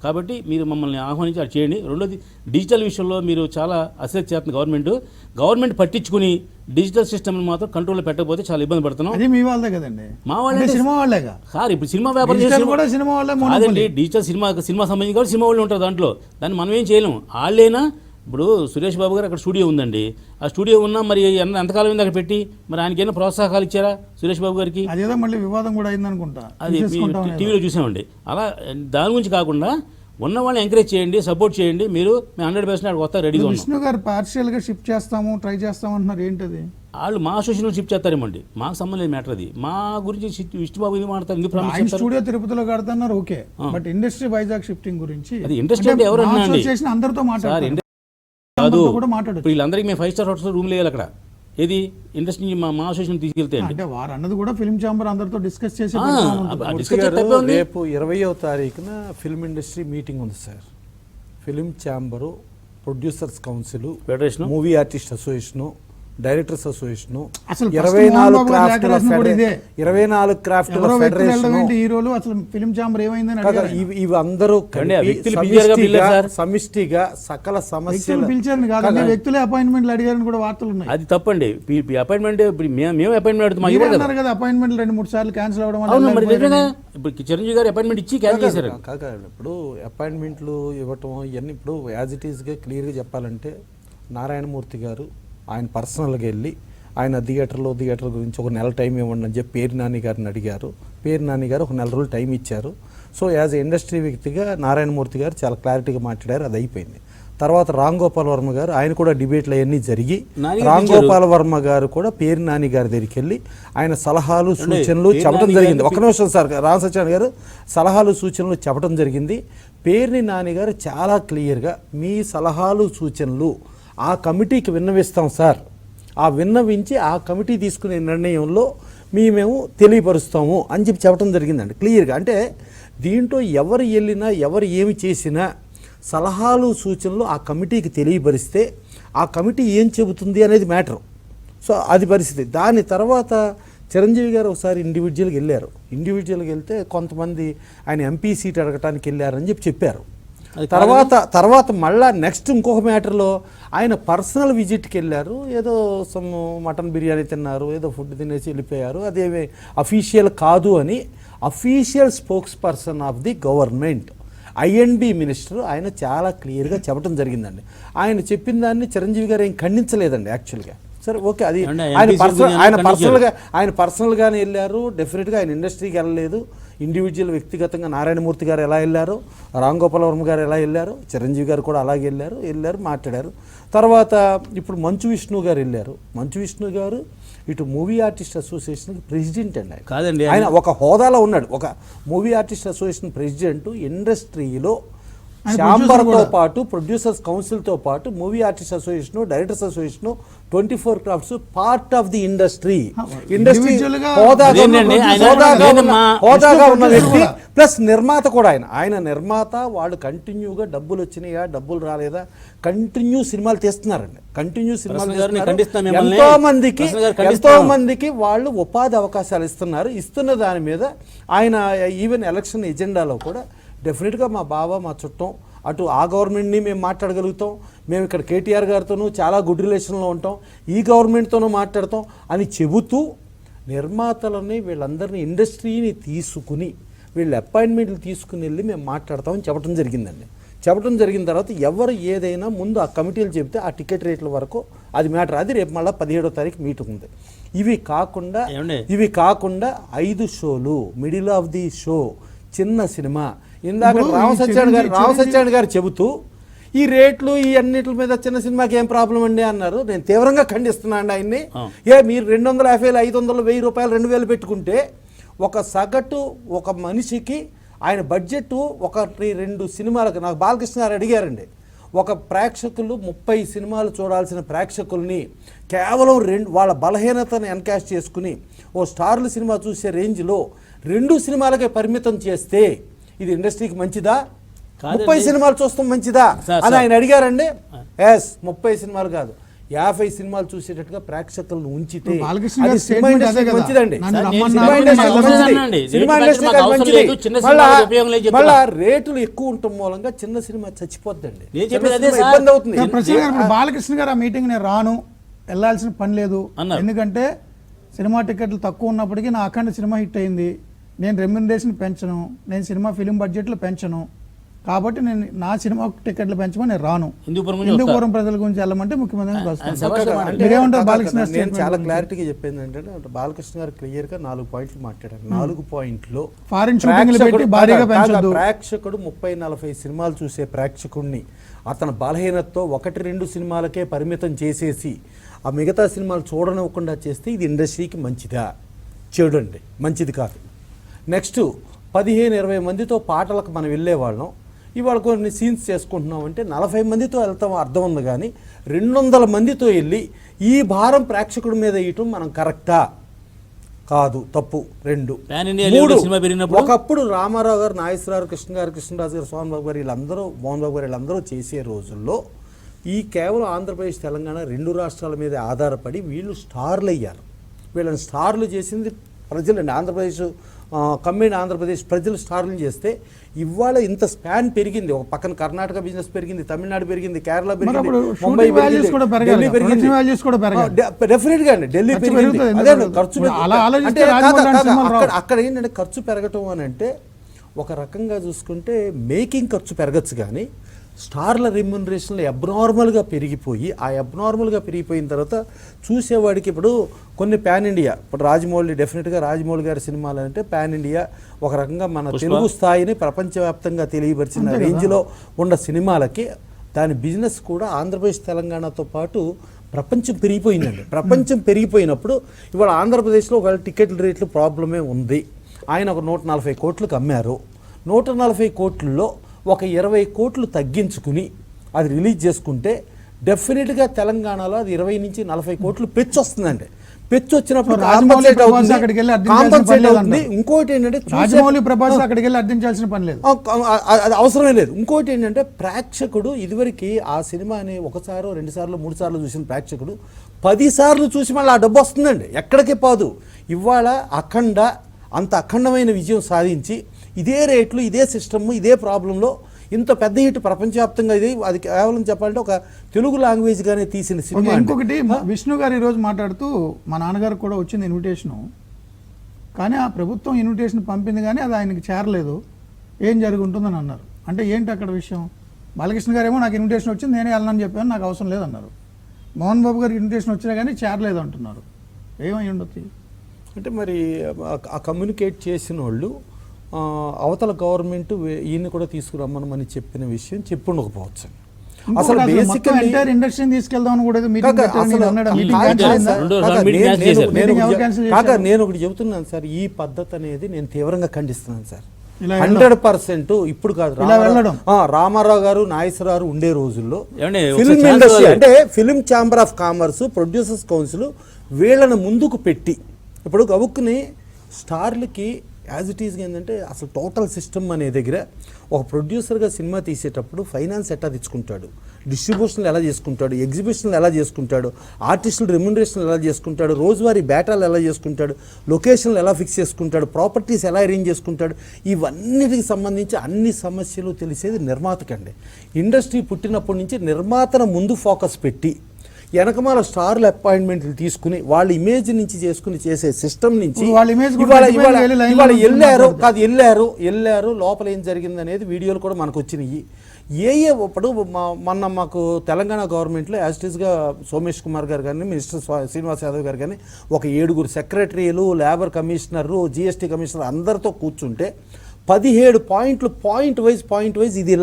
C: కాబట్టి మీరు మమ్మల్ని ఆహ్వానించి అది చేయండి. రెండోది, డిజిటల్ విషయంలో మీరు చాలా అశ్రద్ధ చేస్తుంది గవర్నమెంట్ పట్టించుకుని డిజిటల్ సిస్టమ్ మాత్రం కంట్రోల్లో పెట్టకపోతే చాలా ఇబ్బంది పడుతున్నాం.
A: అది మీ వాళ్ళే కదండి,
C: మా వాళ్ళే,
A: సినిమా వాళ్ళేగా.
C: సార్ ఇప్పుడు సినిమా వ్యాపారం కాదండి, డిజిటల్ సినిమా సంబంధించి కాబట్టి సినిమా వాళ్ళు ఉంటారు దాంట్లో. దాన్ని మనం ఏం చేయలేము. వాళ్ళైనా ఇప్పుడు సురేష్ బాబు గారు అక్కడ స్టూడియో ఉందండి, ఆ స్టూడియో ఉన్నా మరి ఎంతకాలం అక్కడ పెట్టి మరి ఆయనకైనా ప్రోత్సాహకాలు ఇచ్చారా సురేష్ బాబు గారికి?
A: అదేదో మళ్ళీ వివాదం కూడా అయిందనుకుంటా,
C: అది టీవీలో చూసామండి. అలా దాని గురించి కాకుండా ఉన్న వాళ్ళని ఎంకరేజ్ చేయండి, సపోర్ట్ చేయండి. మీరు 100% అక్కడికి వస్తారు రెడీగా ఉన్నాం.
A: విష్ణు గారు పార్షియల్గా షిఫ్ట్ చేస్తాము, ట్రై చేస్తాము అంటున్నారు, ఏంటది?
C: వాళ్ళు మా అసోసియేషన్ షిఫ్ట్ చేస్తారేమండి, మాకు సంబంధం లేదు మ్యాటర్. అది మా గురించి విష్ణుబాబు ఇది మాట్లాడతారు.
A: ఆయన స్టూడియో తిరుపతిలో కడుతున్నారు, okay. But industry Vizag shifting గురించి
C: అది ఇండస్ట్రీ అంటే ఎవరు
A: అందరితో మాట్లాడారు
C: కాదు. వీళ్ళందరికీ మేము 5 స్టార్ హోటల్స్ రూమ్ వేయాలి అక్కడ. ఏది ఇండస్ట్రీ మా అసోసియేషన్ తీసుకెళ్తే
A: అంటే వారు అన్నది కూడా ఫిల్మ్ ఛాంబర్ అందరితో డిస్కస్ చేసి
B: రేపు 20వ తారీఖున ఫిల్మ్ ఇండస్ట్రీ మీటింగ్ ఉంది sir. Film chamber, producers council,
C: federation,
B: movie artist association, directors association,
A: అసలు
B: 24 క్రాఫ్ట్ల ఫెడరేషన్,
A: హీరోలు, అసలు ఫిల్మ్ ఛాంబర్ ఏమైందని
B: ఇవి అందరూ సమిష్టిగా సకల సమస్యలు
A: పిలిచారని కాదు, వ్యక్తులే అపాయింట్మెంట్లు అడిగారని కూడా వార్తలు ఉన్నాయి.
C: అది తప్పండి. అపాయింట్మెంట్ మేము అపాయింట్మెంట్ అడుగుతాం
A: కదా, అపాయింట్మెంట్ 2-3 సార్లు క్యాన్సిల్ అవడం
C: వల్ల. ఇప్పుడు చిరంజీవి గారు అపాయింట్మెంట్ ఇచ్చి క్యాన్సిల్ చేశారు.
B: ఇప్పుడు అపాయింట్మెంట్లు ఇవ్వటం ఇవన్నీ ఇప్పుడు యాజ్ ఇట్ ఈస్గా క్లియర్గా చెప్పాలంటే, నారాయణమూర్తి గారు ఆయన పర్సనల్గా వెళ్ళి ఆయన థియేటర్ గురించి ఒక నెల టైం ఇవ్వండి అని చెప్పి పేరు నాని గారిని అడిగారు. పేరు నాని గారు ఒక 4 రోజులు టైం ఇచ్చారు. సో యాజ్ ఇండస్ట్రీ వ్యక్తిగా నారాయణమూర్తి గారు చాలా క్లారిటీగా మాట్లాడారు, అది అయిపోయింది. తర్వాత రామ్ గోపాల్ వర్మ గారు, ఆయన కూడా డిబేట్లు అవన్నీ జరిగి రామ్ గోపాల్ వర్మ గారు కూడా పేరు నాని గారి దగ్గరికి వెళ్ళి ఆయన సలహాలు సూచనలు చెప్పడం జరిగింది. ఒక నిమిషం సార్, రామ్ సత్యనారాయణ గారు సలహాలు సూచనలు చెప్పడం జరిగింది. పేర్ని నాని గారు చాలా క్లియర్గా మీ సలహాలు సూచనలు ఆ కమిటీకి విన్నవిస్తాం సార్, ఆ విన్నవించి ఆ కమిటీ తీసుకునే నిర్ణయంలో మేము తెలియపరుస్తాము అని చెప్పడం జరిగిందండి క్లియర్గా. అంటే దీంట్లో ఎవరు వెళ్ళినా ఎవరు ఏమి చేసినా సలహాలు సూచనలు ఆ కమిటీకి తెలియపరిస్తే ఆ కమిటీ ఏం చెబుతుంది అనేది మ్యాటర్. సో అది పరిస్థితి. దాని తర్వాత చిరంజీవి గారు ఒకసారి ఇండివిజువల్గా వెళ్ళారు. ఇండివిజువల్గా వెళ్తే కొంతమంది ఆయన ఎంపీ సీట్ అడగటానికి వెళ్ళారని చెప్పారు. తర్వాత మళ్ళా నెక్స్ట్ ఇంకొక మ్యాటర్లో ఆయన పర్సనల్ విజిట్కి వెళ్ళారు. ఏదో సమ్ మటన్ బిర్యానీ తిన్నారు, ఏదో ఫుడ్ తినేసి వెళ్ళిపోయారు, అదేమి అఫీషియల్ కాదు అని official spokes person of the government INB minister ఆయన చాలా క్లియర్గా చెప్పడం జరిగిందండి. ఆయన చెప్పిన దాన్ని చిరంజీవి గారు ఏం ఖండించలేదండి. యాక్చువల్గా సరే ఓకే, అది
E: ఏమండి,
B: ఆయన
E: MPC
B: పర్సనల్
E: గురించి
B: ఆయన
E: ఖండించారు.
B: ఆయన పర్సనల్గానే వెళ్ళారు. డెఫినెట్గా ఆయన ఇండస్ట్రీకి వెళ్ళలేదు. ఇండివిజువల్ వ్యక్తిగతంగా నారాయణమూర్తి గారు ఎలా వెళ్ళారు, రామ్ గోపాల్ వర్మ గారు ఎలా వెళ్ళారు, చిరంజీవి గారు కూడా అలాగే వెళ్ళారు మాట్లాడారు. తర్వాత ఇప్పుడు మంచు విష్ణు గారు వెళ్ళారు. మంచు విష్ణు గారు ఇటు మూవీ ఆర్టిస్ట్ అసోసియేషన్కి ప్రెసిడెంట్ అండి.
E: కాదండి,
B: ఆయన ఒక హోదాలో ఉన్నాడు, ఒక మూవీ ఆర్టిస్ట్ అసోసియేషన్ ప్రెసిడెంట్. ఇండస్ట్రీలో ఛాంబర్తో పాటు ప్రొడ్యూసర్స్ కౌన్సిల్తో పాటు movie artist association, directors association, 24 crafts part of the industry. Industry హోదాగా ఉన్న వ్యక్తి ప్లస్ నిర్మాత కూడా ఆయన నిర్మాత. వాళ్ళు కంటిన్యూగా డబ్బులు వచ్చినాయా, డబ్బులు రాలేదా, కంటిన్యూ సినిమాలు తీస్తున్నారండి. కంటిన్యూ సినిమాలు ఎంతో మందికి వాళ్ళు ఉపాధి అవకాశాలు ఇస్తున్న దాని మీద ఆయన ఈవెన్ ఎలక్షన్ ఎజెండాలో కూడా డెఫినెట్గా మా బావ, మా చుట్టం, అటు ఆ గవర్నమెంట్ని మేము మాట్లాడగలుగుతాం, మేము ఇక్కడ కేటీఆర్ గారితోనూ చాలా గుడ్ రిలేషన్లో ఉంటాం, ఈ గవర్నమెంట్తోనూ మాట్లాడతాం అని చెబుతూ నిర్మాతలని వీళ్ళందరినీ ఇండస్ట్రీని తీసుకుని వీళ్ళు అపాయింట్మెంట్లు తీసుకుని వెళ్ళి మేము మాట్లాడతామని చెప్పడం జరిగిందండి. చెప్పడం జరిగిన తర్వాత ఎవరు ఏదైనా ముందు ఆ కమిటీలు చెబితే ఆ టికెట్ రేట్ల వరకు అది మ్యాటర్. అది రేపు మళ్ళీ 17వ తారీఖు మీటింగ్ ఉంది. ఇవి కాకుండా 5 షోలు, మిడిల్ ఆఫ్ ది షో, చిన్న సినిమా. ఇందాక రామసత్యాన్ని గారు చెబుతూ ఈ రేట్లు ఈ అన్నిటి మీద చిన్న సినిమాకి ఏం ప్రాబ్లం అండి అన్నారు. నేను తీవ్రంగా ఖండిస్తున్నాను ఆయన్ని. మీరు 250, 500, 1000 రూపాయలు, 2000 పెట్టుకుంటే ఒక సగటు ఒక మనిషికి ఆయన బడ్జెట్ 1-2 సినిమాలకు, నాకు బాలకృష్ణ గారు అడిగారండి, ఒక ప్రేక్షకులు 30 సినిమాలు చూడాల్సిన ప్రేక్షకుల్ని కేవలం వాళ్ళ బలహీనతను ఎన్కాష్ చేసుకుని ఓ స్టార్ల సినిమా చూసే రేంజ్లో 2 సినిమాలకే పరిమితం చేస్తే ఇది ఇండస్ట్రీకి మంచిదా? 30 సినిమాలు చూస్తాం మంచిదా అని ఆయన అడిగారండి. 30 సినిమాలు కాదు, 50 సినిమాలు చూసేటట్టుగా ప్రేక్షకులను ఉంచితే సినిమా ఇండస్ట్రీకి మంచిదండి. మళ్ళా రేట్లు ఎక్కువ ఉండటం మూలంగా చిన్న సినిమా చచ్చిపోద్దండి, ఇబ్బంది అవుతుంది.
A: బాలకృష్ణ గారు ఆ మీటింగ్ నేను రాను, వెళ్ళాల్సిన పని లేదు, ఎందుకంటే సినిమా టికెట్లు తక్కువ ఉన్నప్పటికీ నా అఖండ సినిమా హిట్ అయింది, నేను రెమ్యునరేషన్ పెంచను, నేను సినిమా ఫిలిం బడ్జెట్లు పెంచను, కాబట్టి నేను నా సినిమా టికెట్లు పెంచమని నేను రాను, హిందూపురం ప్రజల గురించి వెళ్ళమంటే ముఖ్యమంత్రి
B: నేను చాలా క్లారిటీగా చెప్పింది ఏంటంటే బాలకృష్ణ గారు క్లియర్ గా 4 పాయింట్లు మాట్లాడారు. 4 పాయింట్లు
A: ఫారిన్ షూటింగ్లు పెట్టి భారీగా పెంచొద్దు.
B: ప్రేక్షకుడు 30-40 సినిమాలు చూసే ప్రేక్షకుడిని అతని బలహీనతతో 1-2 సినిమాలకే పరిమితం చేసేసి ఆ మిగతా సినిమాలు చూడనివ్వకుండా చేస్తే ఇది ఇండస్ట్రీకి మంచిదా? చెడండి, మంచిది కాదు. నెక్స్ట్ 15-20 మందితో పాటలకు మనం వెళ్ళేవాళ్ళం, ఇవాళ కొన్ని సీన్స్ చేసుకుంటున్నాం అంటే 40 మందితో వెళ్తాం అర్థం ఉంది, కానీ 200 మందితో వెళ్ళి ఈ భారం ప్రేక్షకుడి మీద వేయటం మనం కరెక్టా? కాదు, తప్పు. 2, 3 ఒకప్పుడు రామారావు గారు, నాగేశ్వరరావు, కృష్ణరాజు గారు, సోహన్ బాబు గారు వీళ్ళందరూ, మోహన్ బాబు గారు వీళ్ళందరూ చేసే రోజుల్లో ఈ కేవలం ఆంధ్రప్రదేశ్, తెలంగాణ 2 రాష్ట్రాల మీద ఆధారపడి వీళ్ళు స్టార్లు అయ్యారు. వీళ్ళని స్టార్లు చేసింది ప్రజలండి. ఆంధ్రప్రదేశ్ కంబైన్ ఆంధ్రప్రదేశ్ ప్రజలు స్టార్లు చేస్తే ఇవాళ ఇంత స్పాన్ పెరిగింది. ఒక పక్కన కర్ణాటక బిజినెస్ పెరిగింది, తమిళనాడు పెరిగింది, కేరళ పెరిగింది, ముంబై పెరిగింది, ఢిల్లీ పెరిగింది. డెఫినెట్గా అండి ఢిల్లీ పెరిగింది. అదే ఖర్చు అక్కడ ఏంటంటే ఖర్చు పెరగటం అని అంటే ఒక రకంగా చూసుకుంటే మేకింగ్ ఖర్చు పెరగచ్చు, కానీ స్టార్ల రెమ్యునరేషన్లు అబ్నార్మల్గా పెరిగిపోయి ఆ అబ్నార్మల్గా పెరిగిపోయిన తర్వాత చూసేవాడికి ఇప్పుడు కొన్ని పాన్ ఇండియా, ఇప్పుడు రాజమౌళి, డెఫినెట్గా రాజమౌళి గారి సినిమాలు అంటే పాన్ ఇండియా ఒక రకంగా మన తెలుగు స్థాయిని ప్రపంచవ్యాప్తంగా తెలియపరిచిన రేంజ్లో ఉన్న సినిమాలకి దాని బిజినెస్ కూడా ఆంధ్రప్రదేశ్ తెలంగాణతో పాటు ప్రపంచం పెరిగిపోయిందండి. ప్రపంచం పెరిగిపోయినప్పుడు ఇవాళ ఆంధ్రప్రదేశ్లో ఒక టికెట్ల రేట్లు ప్రాబ్లమే ఉంది. ఆయన ఒక 140 కోట్లకు అమ్మారు. 140 కోట్లలో ఒక 20 కోట్లు తగ్గించుకుని అది రిలీజ్ చేసుకుంటే డెఫినెట్గా తెలంగాణలో అది 20-40 కోట్లు పెచ్చు వస్తుందండి. పెచ్చు వచ్చినప్పుడు ఇంకోటి ఏంటంటే
A: రాజమౌళి ప్రభాస్ అక్కడికి వెళ్ళి అర్థించాల్సిన పని లేదు,
B: అది అవసరమే లేదు. ఇంకోటి ఏంటంటే ప్రేక్షకుడు ఇదివరకు ఆ సినిమాని 1 సారో 2 సార్లు 3 సార్లు చూసిన ప్రేక్షకుడు 10 సార్లు చూసి మళ్ళీ ఆ డబ్బు వస్తుందండి, ఎక్కడికి పోదు. ఇవాళ అంత అఖండమైన విజయం సాధించి ఇదే రేట్లు, ఇదే సిస్టమ్, ఇదే ప్రాబ్లంలో ఇంత పెద్ద హిట్ ప్రపంచవ్యాప్తంగా ఇది అది కేవలం చెప్పాలంటే ఒక తెలుగు లాంగ్వేజ్గానే తీసిన సినిమా.
A: ఇంకొకటి విష్ణు గారు ఈరోజు మాట్లాడుతూ మా నాన్నగారు కూడా వచ్చింది ఇన్విటేషను, కానీ ఆ ప్రభుత్వం ఇన్విటేషన్ పంపింది కానీ అది ఆయనకి చేరలేదు, ఏం జరిగి ఉంటుందని అన్నారు. అంటే ఏంటి అక్కడ విషయం? బాలకృష్ణ గారు ఏమో నాకు ఇన్విటేషన్ వచ్చింది, నేనే వెళ్ళనని చెప్పాను, నాకు అవసరం లేదన్నారు. మోహన్ బాబు గారికి ఇన్విటేషన్ వచ్చినా కానీ చేరలేదు అంటున్నారు. ఏమై ఉండొచ్చు?
B: అంటే మరి ఆ కమ్యూనికేట్ చేసిన వాళ్ళు అవతల గవర్నమెంట్ ఈయన కూడా తీసుకురమ్మని చెప్పిన విషయం చెప్పుండకపోవచ్చు. అసలు బేసికల్లీ
A: ఎంటైర్ ఇండస్ట్రీని తీసుకెళ్దామని కూడా ఏదో మీటింగ్
B: కాక
A: పెట్టారని
B: అసలు
A: అన్నాడు.
B: ఈ
A: మీటింగ్
B: కాదు
A: క్యాన్సిల్ అయిందా?
B: సార్,
C: రెండో
B: కాక
C: సారి మీటింగ్
B: నేను-
C: క్యాన్సిల్
B: నేను
A: చేశారు.
B: ఒకటి
A: క్యాన్సిల్
B: కాక
A: చేశారు.
B: నేను ఒకటి చెబుతున్నాను సార్, ఈ పద్ధతి అనేది నేను తీవ్రంగా ఖండిస్తున్నాను సార్.
A: ఇలా
B: 100% ఇప్పుడు కాదు,
A: ఇలా వెళ్ళడం.
B: రామారావు గారు నాగేశ్వరరావు ఉండే రోజుల్లో
C: ఏమండి,
B: ఫిల్మ్
C: ఒకసారి
B: ఇండస్ట్రీ
C: ఛాన్స్
B: అంటే film chamber of commerce, producers council వీళ్ళని ముందుకు పెట్టి ఇప్పుడు గబుక్కుని స్టార్లకి యాజ్ ఇట్ ఈస్గా ఏంటంటే అసలు టోటల్ సిస్టమ్ అనే దగ్గర ఒక ప్రొడ్యూసర్గా సినిమా తీసేటప్పుడు ఫైనాన్స్ ఎట్లా తెచ్చుకుంటాడు, డిస్ట్రిబ్యూషన్లు ఎలా చేసుకుంటాడు, ఎగ్జిబిషన్లు ఎలా చేసుకుంటాడు, ఆర్టిస్టుల రెమ్యునరేషన్లు ఎలా చేసుకుంటాడు, రోజువారీ బేటాలు ఎలా చేసుకుంటాడు, లొకేషన్లు ఎలా ఫిక్స్ చేసుకుంటాడు, ప్రాపర్టీస్ ఎలా అరేంజ్ చేసుకుంటాడు, ఇవన్నిటికి సంబంధించి అన్ని సమస్యలు తెలిసేది నిర్మాతకండి. ఇండస్ట్రీ పుట్టినప్పటి నుంచి నిర్మాతను ముందు ఫోకస్ పెట్టి వెనకమాల స్టార్ల అపాయింట్మెంట్లు తీసుకుని వాళ్ళ ఇమేజ్ నుంచి చేసుకుని చేసే సిస్టమ్ నుంచి
A: ఇప్పుడు వాళ్ళ image కూడా
B: ఇవాళ
A: వెళ్ళి
B: ఇవాళ
A: line లో
B: ఇవాళ వెళ్ళారు
A: ఉంటున్నారు.
B: కాదు వెళ్ళారు లోపల ఏం జరిగింది అనేది వీడియోలు కూడా మనకు వచ్చినాయి. ఇప్పుడు మొన్న మాకు తెలంగాణ గవర్నమెంట్లో యాజిటీస్గా సోమేష్ కుమార్ గారు కానీ మినిస్టర్ శ్రీనివాస్ యాదవ్ గారు కానీ ఒక 7 సెక్రటరీలు, లేబర్ కమిషనరు, జిఎస్టీ కమిషనర్ అందరితో కూర్చుంటే 17 పాయింట్లు పాయింట్ వైజ్ ఇది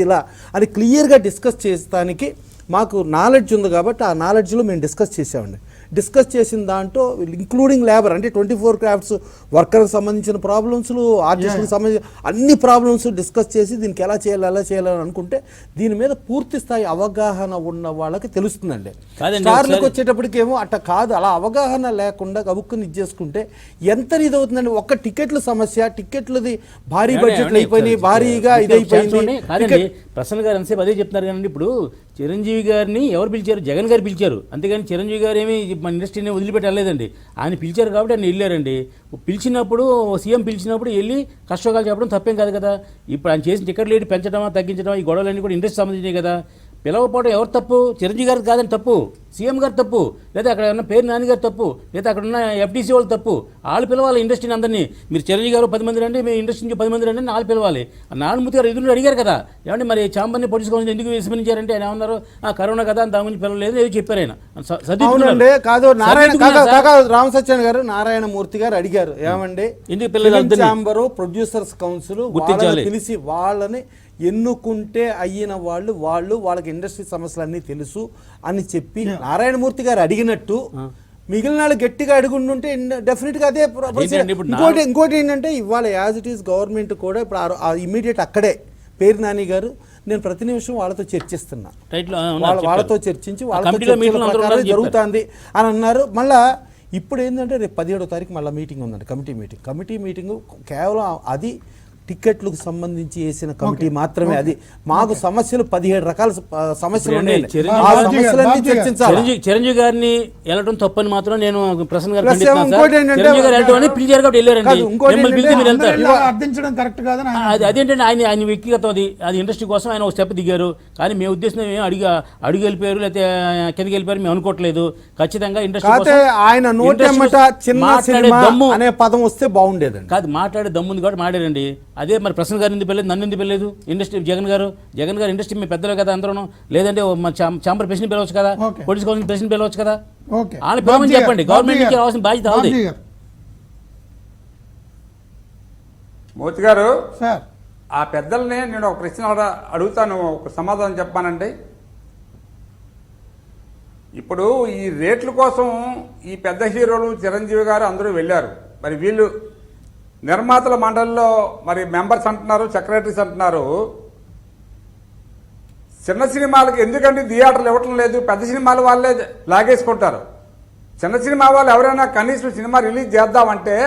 B: ఇలా అని క్లియర్గా డిస్కస్ చేస్తానికి మాకు నాలెడ్జ్ ఉంది కాబట్టి ఆ నాలెడ్జ్లో మేము డిస్కస్ చేసామండి. డిస్కస్ చేసిన దాంట్లో ఇంక్లూడింగ్ లేబర్ అంటే 24 క్రాఫ్ట్స్ వర్కర్కి సంబంధించిన ప్రాబ్లమ్స్లు, ఆర్టిస్టులకు సంబంధించిన అన్ని ప్రాబ్లమ్స్ డిస్కస్ చేసి దీనికి ఎలా చేయాలని అనుకుంటే దీని మీద పూర్తి స్థాయి అవగాహన ఉన్న వాళ్ళకి తెలుస్తుందండి. స్టార్లకు వచ్చేటప్పటికేమో అట్ట కాదు, అలా అవగాహన లేకుండా గబుక్కుని ఇచ్చేసుకుంటే ఎంత ఇదవుతుందండి. ఒక్క టికెట్ల సమస్య, టికెట్లది భారీ బడ్జెట్లు అయిపోయినాయి, భారీగా ఇదైపోయింది.
C: ప్రసన్న గారు ఎంతసేపు అదే చెప్తున్నారు కానీ ఇప్పుడు చిరంజీవి గారిని ఎవరు పిలిచారు? జగన్ గారు పిలిచారు. అంతేగాని చిరంజీవి గారు ఏమి మన ఇండస్ట్రీని వదిలిపెట్టి వెళ్ళలేదండి. ఆయన పిలిచారు కాబట్టి ఆయన వెళ్ళారండి. పిలిచినప్పుడు సీఎం పిలిచినప్పుడు వెళ్ళి కష్టకాలు చెప్పడం తప్పేం కాదు కదా. ఇప్పుడు ఆయన చేసిన టికెట్లు ఏంటి పెంచడమా తగ్గించడమా ఈ గొడవలన్నీ కూడా ఇండస్ట్రీ సంబంధించినవి కదా. పిలవకపోవడం ఎవరు తప్పు? చిరంజీవి గారు కాదని తప్పు, సీఎం గారు తప్పు, లేదా అక్కడ ఉన్న పేరు నాని గారు తప్పు, లేదా అక్కడ ఉన్న ఎఫ్టీసీ వాళ్ళు తప్పు. వాళ్ళు పిలవాలి ఇండస్ట్రీని అందరినీ. మీరు చిరంజీవి గారు 10 మంది రండి, మీ ఇండస్ట్రీ నుంచి 10 మంది రండి వాళ్ళు పిలవాలి. నారాయణమూర్తి గారు ఎదురు అడిగారు కదా, ఏమంటే మరి ఛాంబర్ని పొడుచుకోవాలని ఎందుకు విస్మరించారంటే ఆయన ఏమన్నారు, కరోనా కదా దాని గురించి పిలవలేదు ఏదో చెప్పారు ఆయన.
B: అవునండి, కాదు రామసత్యన్ గారు నారాయణమూర్తి గారు అడిగారు ఏమండి
C: ఎందుకు పిల్లలు
B: ఛాంబర్, ప్రొడ్యూసర్స్ కౌన్సిల్ పిలిచి వాళ్ళని ఎన్నుకుంటే అయిన వాళ్ళకి ఇండస్ట్రీ సమస్యలు అన్నీ తెలుసు అని చెప్పి నారాయణమూర్తి గారు అడిగినట్టు మిగిలిన వాళ్ళు గట్టిగా అడుగుంటుంటే డెఫినెట్గా అదే. ఇంకోటి ఏంటంటే ఇవాళ యాజ్ ఇట్ ఈస్ గవర్నమెంట్ కూడా ఇప్పుడు ఇమ్మీడియట్ అక్కడే పేరు నాని గారు నేను ప్రతి నిమిషం వాళ్ళతో చర్చిస్తున్నా, వాళ్ళతో చర్చించి వాళ్ళతో జరుగుతుంది అని అన్నారు. మళ్ళా ఇప్పుడు ఏంటంటే రేపు 17వ తారీఖు మళ్ళీ మీటింగ్ ఉందండి, కమిటీ మీటింగ్ కేవలం అది టికెట్లకు సంబంధించి వేసిన కమిటీ మాత్రమే. అది మాకు సమస్యలు 17 రకాల సమస్యలు ఉన్నాయి.
C: చిరంజీవి గారిని వెళ్ళడం తప్పని మాత్రం నేను ప్రసన్న గారు
A: అర్థించడం కరెక్ట్ కాదని
C: అదేంటంటే ఆయన వ్యక్తిగతం అది ఇండస్ట్రీ కోసం ఆయన ఒక స్టెప్ దిగారు. కానీ మేము ఉద్దేశం ఏం అడుగు వెళ్ళిపోయారు లేకపోతే కిందకి వెళ్ళిపోయారు మేము అనుకోవట్లేదు. ఖచ్చితంగా ఇండస్ట్రీ
B: ఆయన అనే పదం వస్తే బాగుండేది
C: కాదు, మాట్లాడే దమ్ముంది కాబట్టి మాట్లాడండి. అదే మరి ప్రసన్న గారు ఎందుకు పెళ్ళలేదు, నన్ను ఎందుకు పెళ్ళలేదు? ఇండస్ట్రీ జగన్ గారు ఇండస్ట్రీ మీ పెద్దలు కదా అందరూ, లేదంటే ఛాంబర్ ప్రెసిడెంట్ పిలవచ్చు కదా, పొలిటికల్ కౌన్సిల్ ప్రెసిడెంట్ పిలవచ్చు కదా, వాళ్ళ పిలవమని చెప్పండి. గవర్నమెంట్ నుంచి రావాల్సిన బాధ్యత అవుతుంది.
D: మూర్తి గారు ఆ పెద్దల్ని నేను ఒక ప్రశ్న అడుగుతాను, ఒక సమాధానం చెప్పానండి. ఇప్పుడు ఈ రేట్ల కోసం ఈ పెద్ద హీరోలు చిరంజీవి గారు అందరూ వెళ్ళారు. మరి వీళ్ళు నిర్మాతల మండలిలో మరి మెంబర్స్ అంటున్నారు, సెక్రటరీస్ అంటున్నారు. చిన్న సినిమాలకు ఎందుకంటే థియేటర్లు ఇవ్వటం లేదు, పెద్ద సినిమాలు వాళ్ళే లాగేసుకుంటారు. చిన్న సినిమా వాళ్ళు ఎవరైనా కనీసం సినిమా రిలీజ్ చేద్దామంటే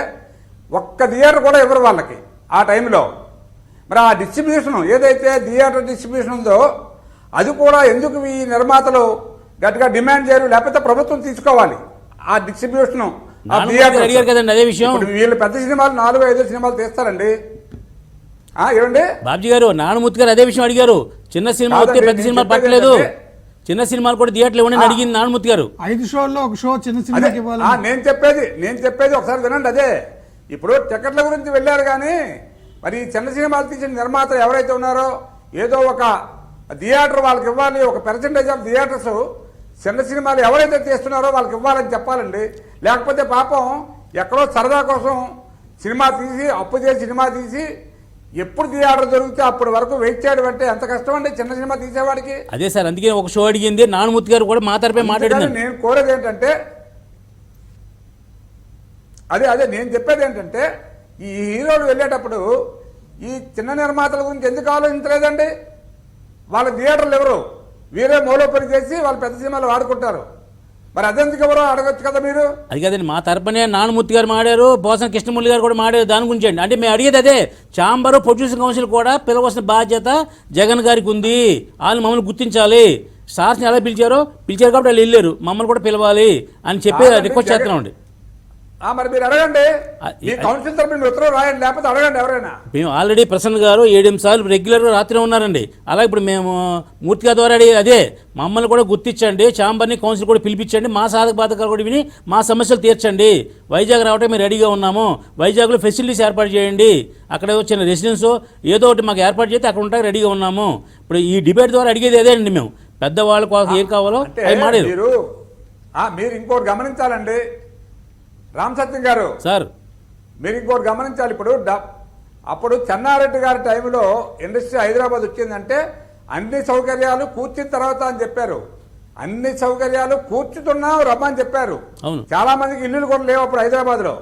D: ఒక్క థియేటర్ కూడా ఇవ్వరు వాళ్ళకి ఆ టైంలో. మరి ఆ డిస్ట్రిబ్యూషన్ ఏదైతే థియేటర్ డిస్ట్రిబ్యూషన్ ఉందో అది కూడా ఎందుకు ఈ నిర్మాతలు గట్టిగా డిమాండ్ చేయరు? లేకపోతే ప్రభుత్వం తీసుకోవాలి ఆ డిస్ట్రిబ్యూషన్.
C: అడిగారు కదండి అదే విషయం.
D: వీళ్ళు పెద్ద సినిమాలు 4-5 సినిమాలు తీస్తారండి. ఏమండి
C: బాబ్జీ గారు, నారాయణమూర్తి గారు అదే విషయం అడిగారు. చిన్న సినిమా వస్తే పెద్ద సినిమా పట్టలేదు, చిన్న సినిమాలు కూడా థియేటర్లు ఇవ్వండి అడిగింది నారాయణమూర్తి గారు.
A: 5 షోల్లో ఒక షో చిన్న సినిమాకి ఇవ్వాలి.
D: నేను చెప్పేది ఒకసారి వినండి. అదే ఇప్పుడు టికెట్ల గురించి వెళ్ళారు కానీ మరి చిన్న సినిమాలు తీసిన నిర్మాత ఎవరైతే ఉన్నారో ఏదో ఒక థియేటర్ వాళ్ళకి ఇవ్వాలి, ఒక పర్సెంటేజ్ ఆఫ్ థియేటర్స్ చిన్న సినిమాలు ఎవరైతే తీస్తున్నారో వాళ్ళకి ఇవ్వాలని చెప్పాలండి. లేకపోతే పాపం ఎక్కడో సరదా కోసం సినిమా తీసి అప్పు చేసి సినిమా తీసి ఎప్పుడు థియేటర్ దొరికితే అప్పటి వరకు వెయిట్ చేయడం అంటే ఎంత కష్టం అండి చిన్న సినిమా తీసేవాడికి.
C: అదే సార్, అందుకే ఒక షో అడిగింది నానుమూర్తి గారు కూడా మా తరపే మాట్లాడింది.
D: నేను కోరేది ఏంటంటే అదే నేను చెప్పేది ఏంటంటే ఈ హీరోలు వెళ్ళేటప్పుడు ఈ చిన్న నిర్మాతల గురించి ఎందుకు ఆలోచించలేదండి? వాళ్ళ థియేటర్లు ఎవరు వీరే మూలోపరి చేసి వాళ్ళు పెద్ద సినిమాలు వాడుకుంటారు. మరి అదెందుకు ఎవరో అడగచ్చు కదా మీరు.
C: అది కదండి, మా తరపునే నానుమూర్తి గారు మాడారు, బోసన కృష్ణమూర్తి గారు కూడా మాడారు దాని గురించి అండి. అంటే మేము అడిగేది అదే, ఛాంబర్ ప్రొడ్యూసింగ్ కౌన్సిల్ కూడా పిలవలసిన బాధ్యత జగన్ గారికి ఉంది. వాళ్ళు మమ్మల్ని గుర్తించాలి. స్టార్స్ని ఎలా పిలిచారు కాబట్టి వాళ్ళు వెళ్ళారు, మమ్మల్ని కూడా పిలవాలి అని చెప్పి రిక్వెస్ట్ చేస్తున్నామండి.
D: మరి మీరు అడగండి, మీ కౌన్సిల్ తరపున మీరు ఉత్తరం రాయండి, లేకపోతే అడగండి ఎవరైనా.
C: మేము ఆల్రెడీ ప్రసన్న గారు 7 సార్లు రెగ్యులర్గా రాత్రి ఉన్నారండి. అలా ఇప్పుడు మేము మూర్తిగా ద్వారా అదే మమ్మల్ని కూడా గుర్తించండి, ఛాంబర్ని కౌన్సిల్ కూడా పిలిపించండి, మా సాధక బాధకాలు కూడా విని మా సమస్యలు తీర్చండి. వైజాగ్ రావటం మేము రెడీగా ఉన్నాము. వైజాగ్లో ఫెసిలిటీస్ ఏర్పాటు చేయండి, అక్కడ వచ్చిన రెసిడెన్స్ ఏదో ఒకటి మాకు ఏర్పాటు చేస్తే అక్కడ ఉంటాక రెడీగా ఉన్నాము. ఇప్పుడు ఈ డిబేట్ ద్వారా అడిగేది అదే అండి, మేము పెద్దవాళ్ళ కోసం ఏం కావాలో అవి మాడేది.
D: మీరు ఇంకోటి గమనించాలండి రామ్ సత్యం గారు
C: సార్,
D: మీరు ఇంకోటి గమనించాలి. అప్పుడు చెన్నారెడ్డి గారి టైంలో ఇండస్ట్రీ హైదరాబాద్ వచ్చిందంటే అన్ని సౌకర్యాలు కూర్చున్న తర్వాత అని చెప్పారు. అన్ని సౌకర్యాలు కూర్చుతున్నాం రమ్మని చెప్పారు. చాలా మందికి ఇల్లులు కూడా లేవు అప్పుడు హైదరాబాద్ లో.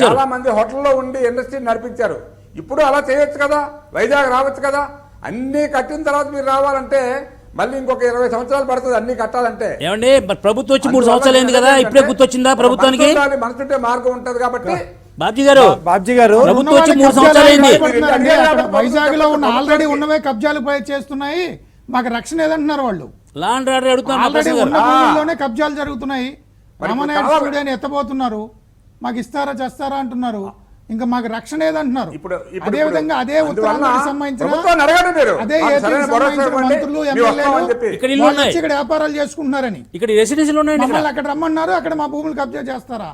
D: చాలా మంది హోటల్లో ఉండి ఇండస్ట్రీని నడిపించారు. ఇప్పుడు అలా చేయొచ్చు కదా, వైజాగ్ రావచ్చు కదా. అన్ని కట్టిన తర్వాత మీరు రావాలంటే మళ్ళీ ఇంకొక 20 సంవత్సరాలు పడుతుంది అన్ని కట్టాలంటే.
C: ఏమండి ప్రభుత్వం వచ్చి 3 సంవత్సరాలు అయింది కదా, ఇప్పుడే గుర్తొచ్చిందా ప్రభుత్వానికి?
D: మనసుంటే మార్గం ఉంటది కాబట్టి.
C: బాబ్జీ గారు ప్రభుత్వం వచ్చి 3 సంవత్సరాలు అయింది.
A: వైజాగ్ లో ఉన్న ఆల్రెడీ ఉన్నవే కబ్జాలు చేస్తున్నాయి, మాకు రక్షణ ఏదంటున్నారు వాళ్ళు.
C: లాండ్ ఆర్డర్
A: ఆల్రెడీ ఉన్న భూముల్లోనే కబ్జాలు జరుగుతున్నాయి. రామనాయుడు స్టూడియోని ఎత్తబోతున్నారు, మాకు ఇస్తారా చేస్తారా అంటున్నారు. ఇంకా మాకు రక్షణ ఏదంటున్నారు. అదే విధంగా అదే ఉత్తరాంధ్రకి సంబంధించిన అదే ఏపీకి సంబంధించిన మంత్రులు ఎమ్మెల్యేలు ఇక్కడ వ్యాపారాలు చేసుకుంటున్నారని మమ్మల్ని అక్కడ రమ్మన్నారు, అక్కడ మా భూములు కబ్జా చేస్తారా,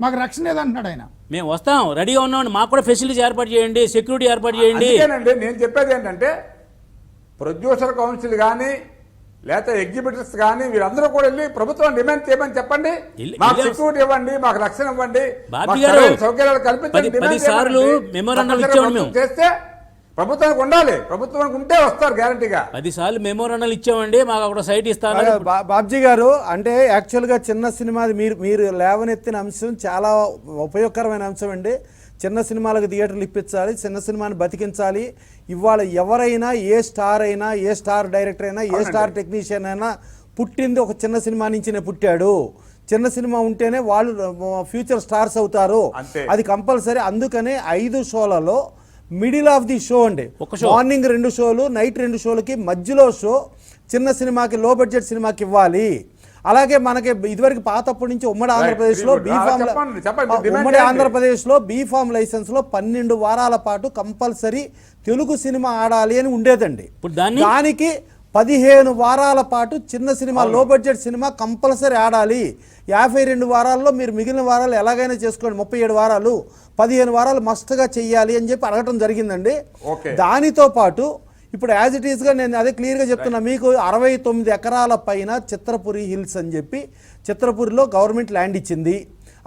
A: మాకు రక్షణ ఏదంటున్నాడు ఆయన.
C: మేము వస్తాం, రెడీగా ఉన్నాం, మాకు కూడా ఫెసిలిటీస్ ఏర్పాటు చేయండి, సెక్యూరిటీ ఏర్పాటు చేయండి.
D: నేను చెప్పేది ఏంటంటే ప్రొడ్యూసర్ కౌన్సిల్ కానీ లేకపోతే ఎగ్జిబిటర్స్ కానీ వీరందరూ కూడా వెళ్ళి ప్రభుత్వం డిమాండ్ చేయమని చెప్పండి, మాకు సెక్యూరిటీ ఇవ్వండి, మాకు రక్షణ ఇవ్వండి, సౌకర్యాలు కల్పించండి చేస్తే ప్రభుత్వానికి ఉండాలి. ప్రభుత్వానికి ఉంటే వస్తారు గ్యారంటీగా.
C: 10 సార్లు మెమోరాండాలు ఇచ్చామండి, మాకు అక్కడ సైట్ ఇస్తాను.
E: బాబ్జీ గారు అంటే యాక్చువల్గా చిన్న సినిమా మీరు లేవనెత్తిన అంశం చాలా ఉపయోగకరమైన అంశం అండి. చిన్న సినిమాలకు థియేటర్లు ఇప్పించాలి, చిన్న సినిమాని బతికించాలి. ఇవాళ ఎవరైనా ఏ స్టార్ అయినా, ఏ స్టార్ డైరెక్టర్ అయినా, ఏ స్టార్ టెక్నీషియన్ అయినా పుట్టింది ఒక చిన్న సినిమా నుంచినే పుట్టాడు. చిన్న సినిమా ఉంటేనే వాళ్ళు ఫ్యూచర్ స్టార్స్ అవుతారు, అది కంపల్సరీ. అందుకనే 5 షోలలో మిడిల్ ఆఫ్ ది షో అండి, మార్నింగ్ 2 షోలు, నైట్ 2 షోలకి మధ్యలో షో చిన్న సినిమాకి, లో బడ్జెట్ సినిమాకి ఇవ్వాలి. అలాగే మనకి ఇదివరకు పాతప్పటి నుంచి ఉమ్మడి ఆంధ్రప్రదేశ్లో బీఫామ్ లైసెన్స్లో 12 వారాల పాటు కంపల్సరీ తెలుగు సినిమా ఆడాలి అని ఉండేదండి. దానికి 15 వారాల పాటు చిన్న సినిమా, లో బడ్జెట్ సినిమా కంపల్సరీ ఆడాలి. 52 వారాల్లో మీరు మిగిలిన వారాలు ఎలాగైనా చేసుకోండి, 37 వారాలు, 15 వారాలు మస్ట్గా చెయ్యాలి అని చెప్పి అడగటం జరిగిందండి. దానితో పాటు ఇప్పుడు యాజ్ ఇట్ ఈస్గా నేను అదే క్లియర్గా చెప్తున్నా, మీకు 69 ఎకరాల పైన చిత్రపురి హిల్స్ అని చెప్పి చిత్రపురిలో గవర్నమెంట్ ల్యాండ్ ఇచ్చింది.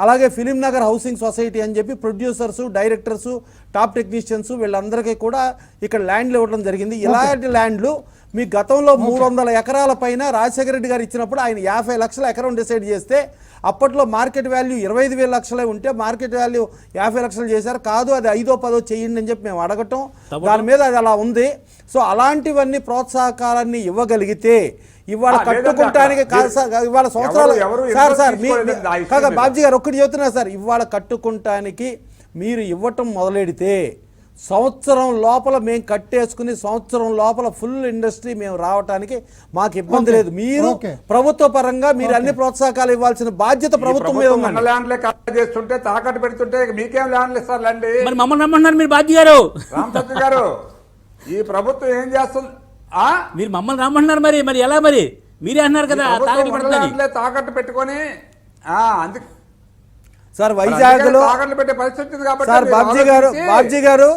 E: అలాగే ఫిలిం నగర్ హౌసింగ్ సొసైటీ అని చెప్పి ప్రొడ్యూసర్సు, డైరెక్టర్సు, టాప్ టెక్నీషియన్స్ వీళ్ళందరికీ కూడా ఇక్కడ ల్యాండ్లు ఇవ్వడం జరిగింది. ఇలాంటి ల్యాండ్లు మీ గతంలో 300 ఎకరాల పైన రాజశేఖర రెడ్డి గారు ఇచ్చినప్పుడు ఆయన 50 లక్షల ఎకరం డిసైడ్ చేస్తే అప్పట్లో మార్కెట్ వాల్యూ 25,000 లక్షలే ఉంటే మార్కెట్ వాల్యూ 50 లక్షలు చేశారు. కాదు అది 5-10 చేయండి అని చెప్పి మేము అడగటం, దాని మీద అది అలా ఉంది. సో అలాంటివన్నీ ప్రోత్సాహకాలన్నీ ఇవ్వగలిగితే ఇవాళ కట్టుకుంటానికి ఇవాళ సంవత్సరాలు సార్ బాబ్జీ గారు ఒక్కటి చెబుతున్నా సార్, ఇవాళ కట్టుకుంటానికి మీరు ఇవ్వటం మొదలెడితే సంవత్సరం లోపల మేము కట్టేసుకుని సంవత్సరం లోపల ఫుల్ ఇండస్ట్రీ మేము రావడానికి మాకు ఇబ్బంది లేదు. మీరు ప్రభుత్వ పరంగా మీరు అన్ని ప్రోత్సాహకాలు ఇవ్వాల్సిన బాధ్యత ప్రభుత్వం మీద ఉంది.
D: చేస్తుంటే తాకట్టు పెడుతుంటే మీకేం ల్యాండ్లు ఇస్తారులేండి.
C: మమ్మల్ని రమ్మన్నారు మీరు బాధ్య గారు,
D: రామసత్య గారు, ఈ ప్రభుత్వం ఏం చేస్తుంది?
C: మీరు మమ్మల్ని రమ్మన్నారు, మరి ఎలా? మరి మీరే అన్నారు కదా
D: తాకట్టు పెట్టుకొని అందుకు
E: సార్ వైజాగ్ లో
D: పెట్టే పరిస్థితి ఉంది కాబట్టి
E: సార్ బాబ్జీ గారు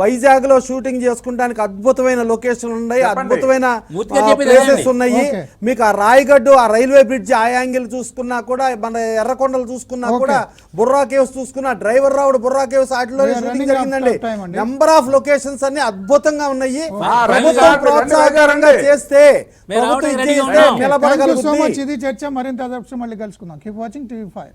E: వైజాగ్ లో షూటింగ్ చేసుకోవడానికి అద్భుతమైన లొకేషన్ ఉన్నాయి,
D: చెప్పండి.
E: అద్భుతమైన
C: మూర్తిగా చెప్పేది
E: ప్లేసెస్
C: అదేనండి.
E: ఉన్నాయి.
A: ఓకే.
E: మీకు ఆ రాయగడ్డు ఆ రైల్వే బ్రిడ్జ్ ఆ యాంగిల్ చూసుకున్నా కూడా, మన ఎర్రకొండలు చూసుకున్నా
A: ఓకే.
E: కూడా, బుర్రా కేవ్స్ చూసుకున్నా, డ్రైవర్ రావుడు బుర్రా కేవ్స్ వాటిలో
A: We are
E: shooting
A: running out
E: జరిగిందండి.
A: of time అండి.
E: నెంబర్ ఆఫ్ లొకేషన్స్ అన్ని అద్భుతంగా ఉన్నాయి.
D: రండి
E: ప్రభుత్వం
D: సార్,
E: ప్రోత్సాహకంగా
D: రండి.
E: చేస్తే,
C: మేము
E: ప్రభుత్వం
C: రావడానికి
E: ఇది
C: రెడీగా
E: చేస్తే
C: ఉన్నాం.
A: థ్యాంక్ యూ సో
E: నిలబడగలుగుతుంది.
A: మచ్. ఇది చర్చ మరింత మళ్ళీ కలుసుకుందాం. Keep watching TV 5.